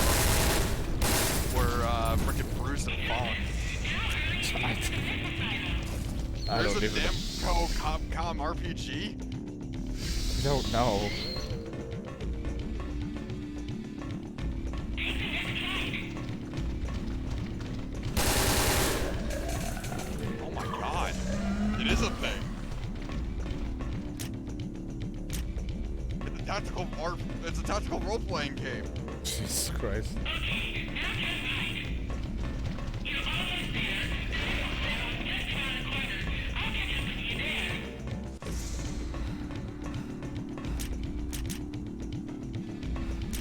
Speaker 2: were frickin' Bruce and Fawn.
Speaker 1: I
Speaker 2: There's
Speaker 1: don't
Speaker 2: a
Speaker 1: even
Speaker 2: Namco Capcom RPG?
Speaker 1: I don't know.
Speaker 2: It is a thing. It's a tactical role-playing game.
Speaker 1: Jesus Christ.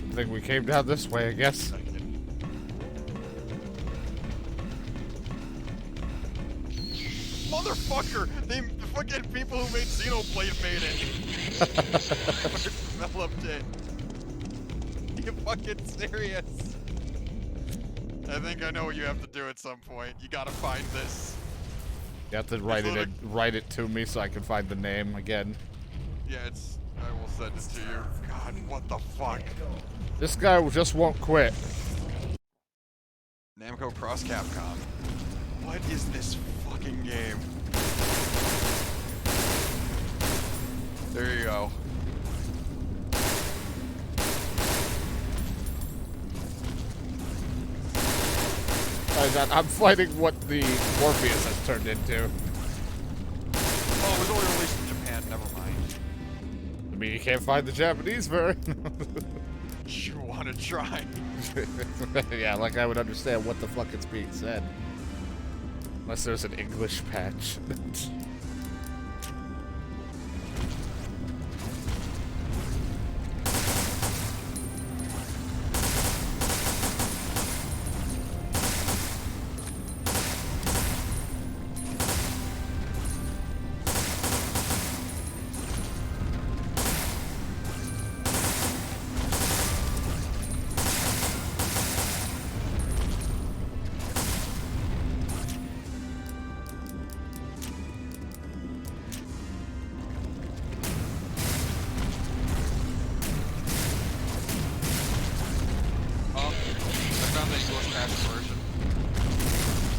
Speaker 1: I think we came down this way, I guess.
Speaker 2: Motherfucker! The fucking people who made Xenoblade made it! Developed it. You fucking serious? I think I know what you have to do at some point. You gotta find this.
Speaker 1: You have to write it to me so I can find the name again.
Speaker 2: Yeah, I will send it to you. God, what the fuck?
Speaker 1: This guy just won't quit.
Speaker 2: Namco Cross Capcom. What is this fucking game? There you go.
Speaker 1: I'm fighting what the Morpheus has turned into.
Speaker 2: Oh, it was only released in Japan. Never mind.
Speaker 1: I mean, you can't find the Japanese version.
Speaker 2: You want to try?
Speaker 1: Yeah, like I would understand what the fuck is being said. Unless there's an English patch.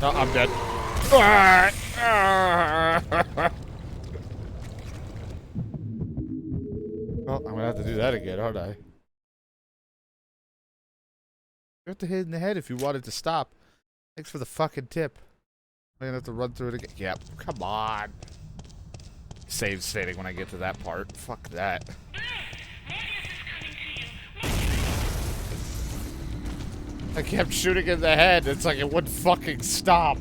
Speaker 1: Oh, I'm dead. Well, I'm gonna have to do that again, aren't I? You have to hit in the head if you wanted to stop. Thanks for the fucking tip. I'm gonna have to run through it again. Yep, come on. Save stating when I get to that part. Fuck that. I kept shooting in the head. It's like it wouldn't fucking stop.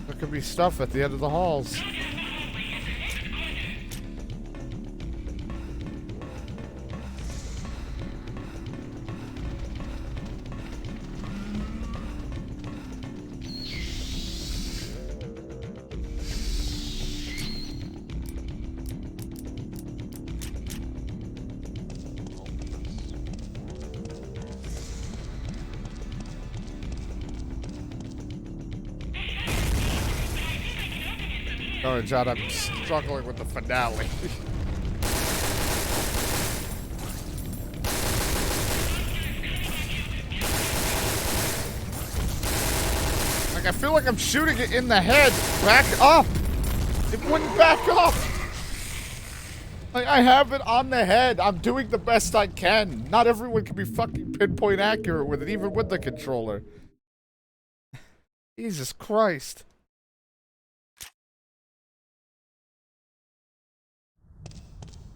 Speaker 1: There could be stuff at the end of the halls. Sorry, John, I'm struggling with the finale. Like, I feel like I'm shooting it in the head. Back up! It wouldn't back up! Like, I have it on the head. I'm doing the best I can. Not everyone can be fucking pinpoint accurate with it, even with the controller. Jesus Christ.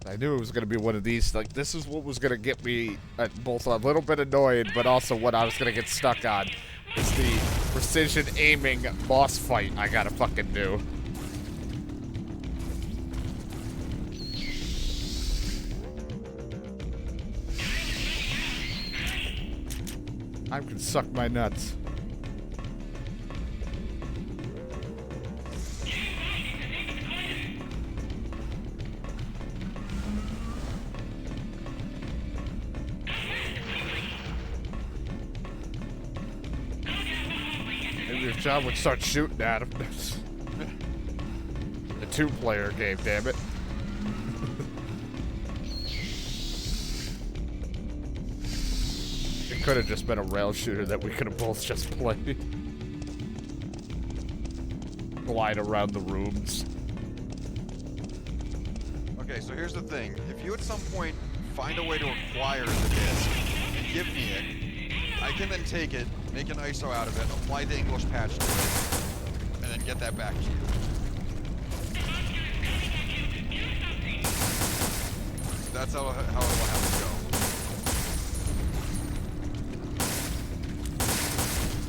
Speaker 1: I knew it was going to be one of these. Like, this is what was going to get me both a little bit annoyed, but also what I was going to get stuck on. It's the precision aiming boss fight I gotta fucking do. I can suck my nuts. Maybe if John would start shooting at him. A two-player game, damn it. It could have just been a rail shooter that we could have both just played. Glide around the rooms.
Speaker 2: Okay, so here's the thing. If you at some point find a way to acquire the disc and give me it, I can then take it, make an ISO out of it, apply the English patch to it, and then get that back to you. That's how it will have to go.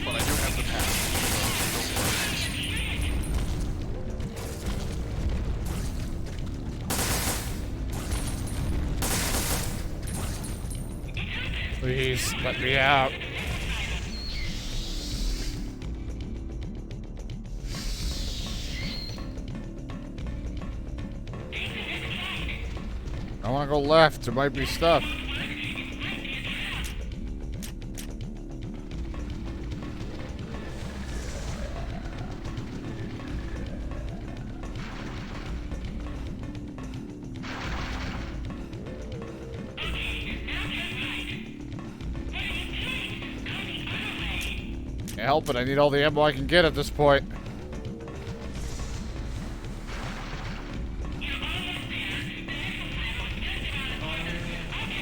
Speaker 2: But I do have the patch, so don't worry.
Speaker 1: Please, let me out. I want to go left. There might be stuff. Can't help it. I need all the ammo I can get at this point.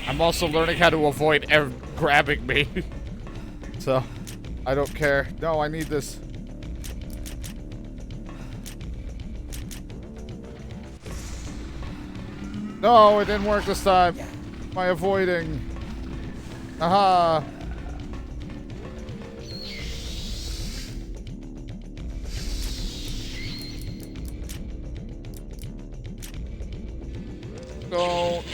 Speaker 1: I'm also learning how to avoid grabbing me. So, I don't care. No, I need this. No, it didn't work this time. Am I avoiding? Aha! Don't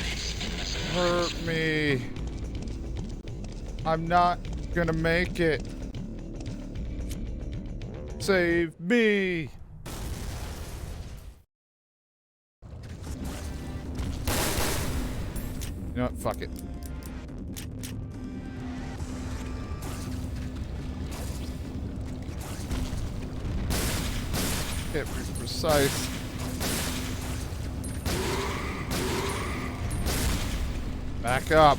Speaker 1: hurt me. I'm not gonna make it. Save me. You know what? Fuck it. Can't be precise. Back up.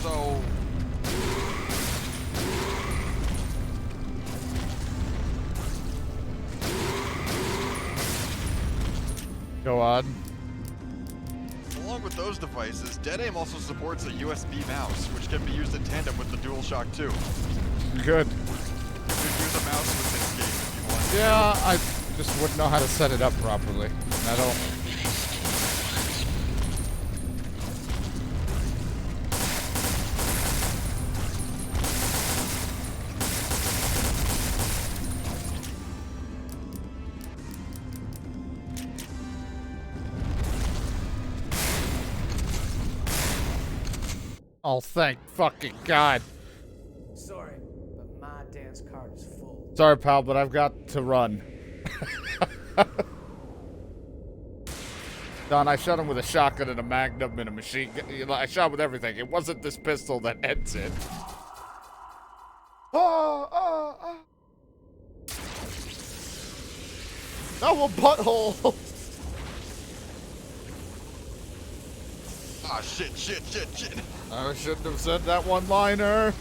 Speaker 2: So,
Speaker 1: Go on.
Speaker 2: along with those devices, Dead Aim also supports a USB mouse, which can be used in tandem with the DualShock 2.
Speaker 1: Good.
Speaker 2: You could use a mouse with this game if you want.
Speaker 1: Yeah, I just wouldn't know how to set it up properly. And I don't. Oh, thank fucking God.
Speaker 5: Sorry, but my dance card is full.
Speaker 1: Sorry, pal, but I've got to run. Don, I shot him with a shotgun and a magnum and a machine gun. You know, I shot with everything. It wasn't this pistol that ends it. No, a butthole!
Speaker 2: Ah, shit.
Speaker 1: I shouldn't have said that one-liner.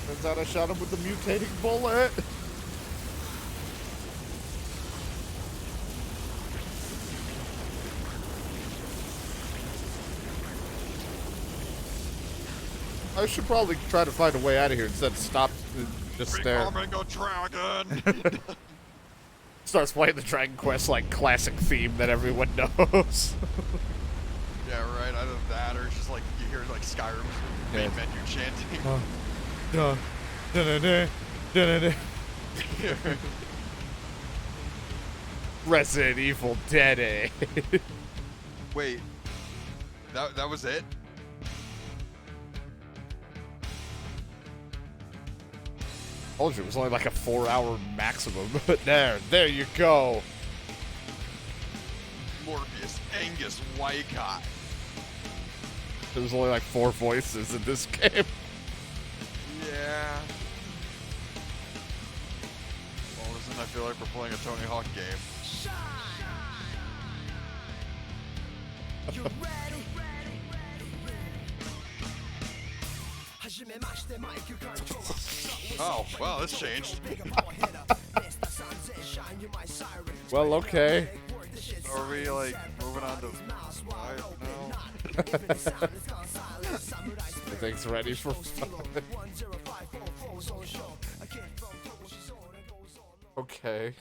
Speaker 1: Turns out I shot him with the mutating bullet. I should probably try to find a way out of here instead of stop and just stare.
Speaker 2: Becoming a dragon!
Speaker 1: Starts playing the Dragon Quest like classic theme that everyone knows.
Speaker 2: Yeah, right, either that or it's just like you hear like Skyrim's main
Speaker 1: Yeah.
Speaker 2: menu chanting.
Speaker 1: Resident Evil Dead A.
Speaker 2: Wait, that was it?
Speaker 1: Told you it was only like a 4-hour maximum. But there you go.
Speaker 2: Morbius, Angus, Wycott.
Speaker 1: There was only like 4 voices in this game.
Speaker 2: Yeah. Well, listen, I feel like we're playing a Tony Hawk game. Oh, wow, this changed.
Speaker 1: Well, okay.
Speaker 2: Are we like moving on to 5 now?
Speaker 1: Everything's ready for fun. Okay.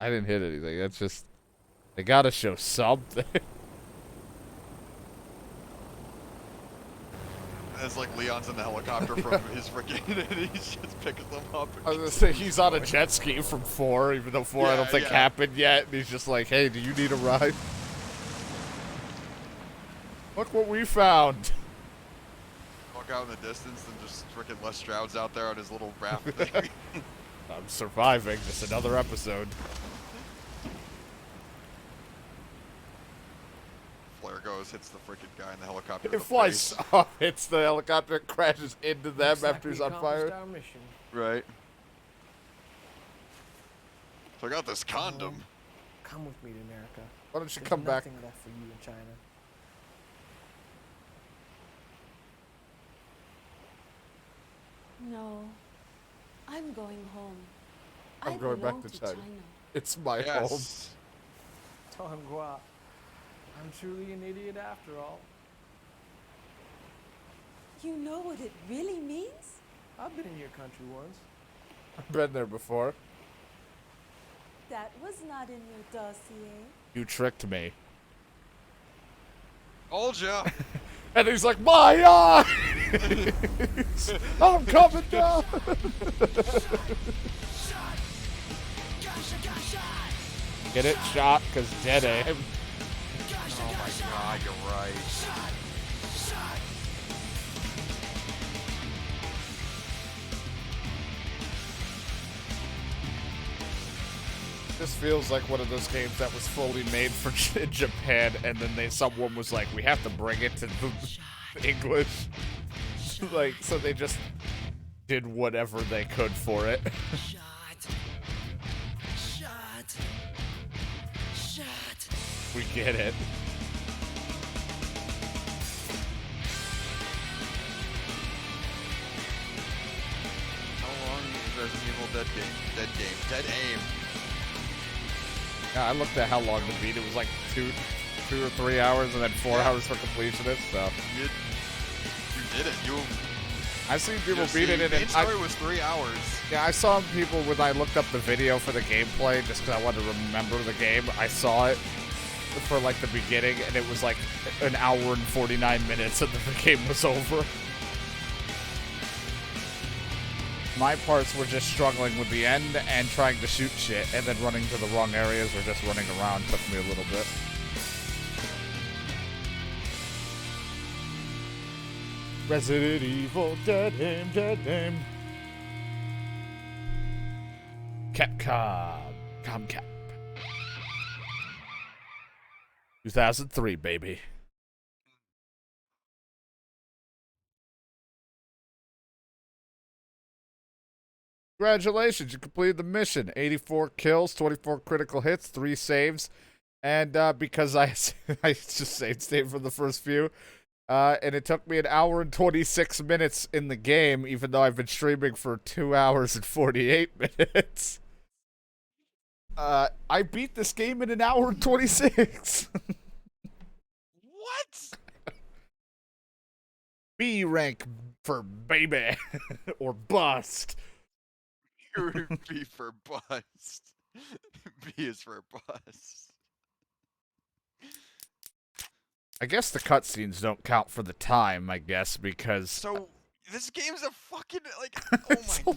Speaker 1: I didn't hit anything. That's just... They gotta show something.
Speaker 2: It's like Leon's in the helicopter from his freaking, and he just picks them up.
Speaker 1: I was gonna say, he's on a jet ski from 4, even though 4 I don't think happened yet. And he's just like, hey, do you need a ride? Look what we found.
Speaker 2: Walk out in the distance and just freaking Les Stroud's out there on his little raft thing.
Speaker 1: I'm surviving. Just another episode.
Speaker 2: Flare goes, hits the freaking guy in the helicopter.
Speaker 1: It flies off, hits the helicopter, crashes into them
Speaker 5: Looks like
Speaker 1: after
Speaker 5: we
Speaker 1: he's on fire.
Speaker 5: accomplished our mission.
Speaker 2: Right. So I got this condom.
Speaker 5: Come with me to America.
Speaker 1: Why don't you
Speaker 5: There's
Speaker 1: come back?
Speaker 5: nothing left for you in China.
Speaker 6: No. I'm going home.
Speaker 1: I'm
Speaker 6: I
Speaker 1: going back
Speaker 6: belong
Speaker 1: to China. It's my home.
Speaker 2: Yes.
Speaker 5: Tonghua. I'm truly an idiot after all.
Speaker 6: You know what it really means?
Speaker 5: I've been in your country once.
Speaker 1: I've been there before.
Speaker 6: That was not in your dossier.
Speaker 1: You tricked me.
Speaker 2: Told ya.
Speaker 1: And he's like, my eye! I'm coming down! Get it? Shot, because dead aim.
Speaker 2: Oh my god, you're right.
Speaker 1: This feels like one of those games that was fully made for Japan, and then someone was like, we have to bring it to the English. Like, so they just did whatever they could for it. We get it.
Speaker 2: How long is Resident Evil Dead game? Dead aim.
Speaker 1: Yeah, I looked at how long to beat. It was like two or 3 hours, and then 4 hours for completionist. So
Speaker 2: You did it.
Speaker 1: I've seen people
Speaker 2: The
Speaker 1: beat it,
Speaker 2: main
Speaker 1: and
Speaker 2: story was 3 hours.
Speaker 1: yeah, I saw people when I looked up the video for the gameplay, just because I wanted to remember the game. I saw it for like the beginning, and it was like an hour and 49 minutes, and then the game was over. My parts were just struggling with the end and trying to shoot shit, and then running to the wrong areas or just running around took me a little bit. Resident Evil, dead aim, dead aim. Capcom, Comcap. 2003, baby. Congratulations, you completed the mission. 84 kills, 24 critical hits, 3 saves. And because I just saved from the first few, and it took me an hour and 26 minutes in the game, even though I've been streaming for 2 hours and 48 minutes. I beat this game in an hour and 26.
Speaker 2: What?
Speaker 1: B rank for baby. Or bust.
Speaker 2: B for bust. B is for bust.
Speaker 1: I guess the cutscenes don't count for the time, I guess, because...
Speaker 2: So, this game's a fucking, like, oh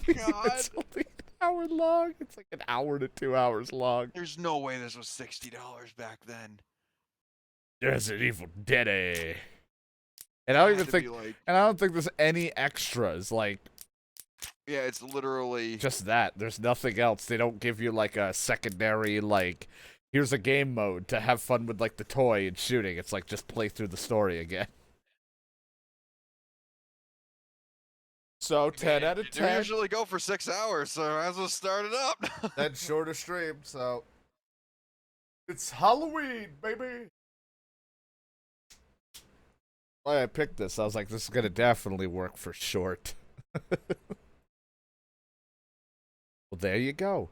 Speaker 2: my god.
Speaker 1: It's only an hour long. It's like an hour to 2 hours long.
Speaker 2: There's no way this was $60 back then.
Speaker 1: Resident Evil Dead. And I don't even think,
Speaker 2: Like,
Speaker 1: and I don't think there's any extras, like,
Speaker 2: yeah, it's literally
Speaker 1: just that. There's nothing else. They don't give you, like, a secondary, like, here's a game mode to have fun with, like, the toy and shooting. It's like, just play through the story again. So, 10 out of
Speaker 2: You
Speaker 1: 10.
Speaker 2: usually go for 6 hours, so I might as well start it up.
Speaker 1: Then shorter stream, so. It's Halloween, baby! Why I picked this, I was like, this is gonna definitely work for short. Well, there you go.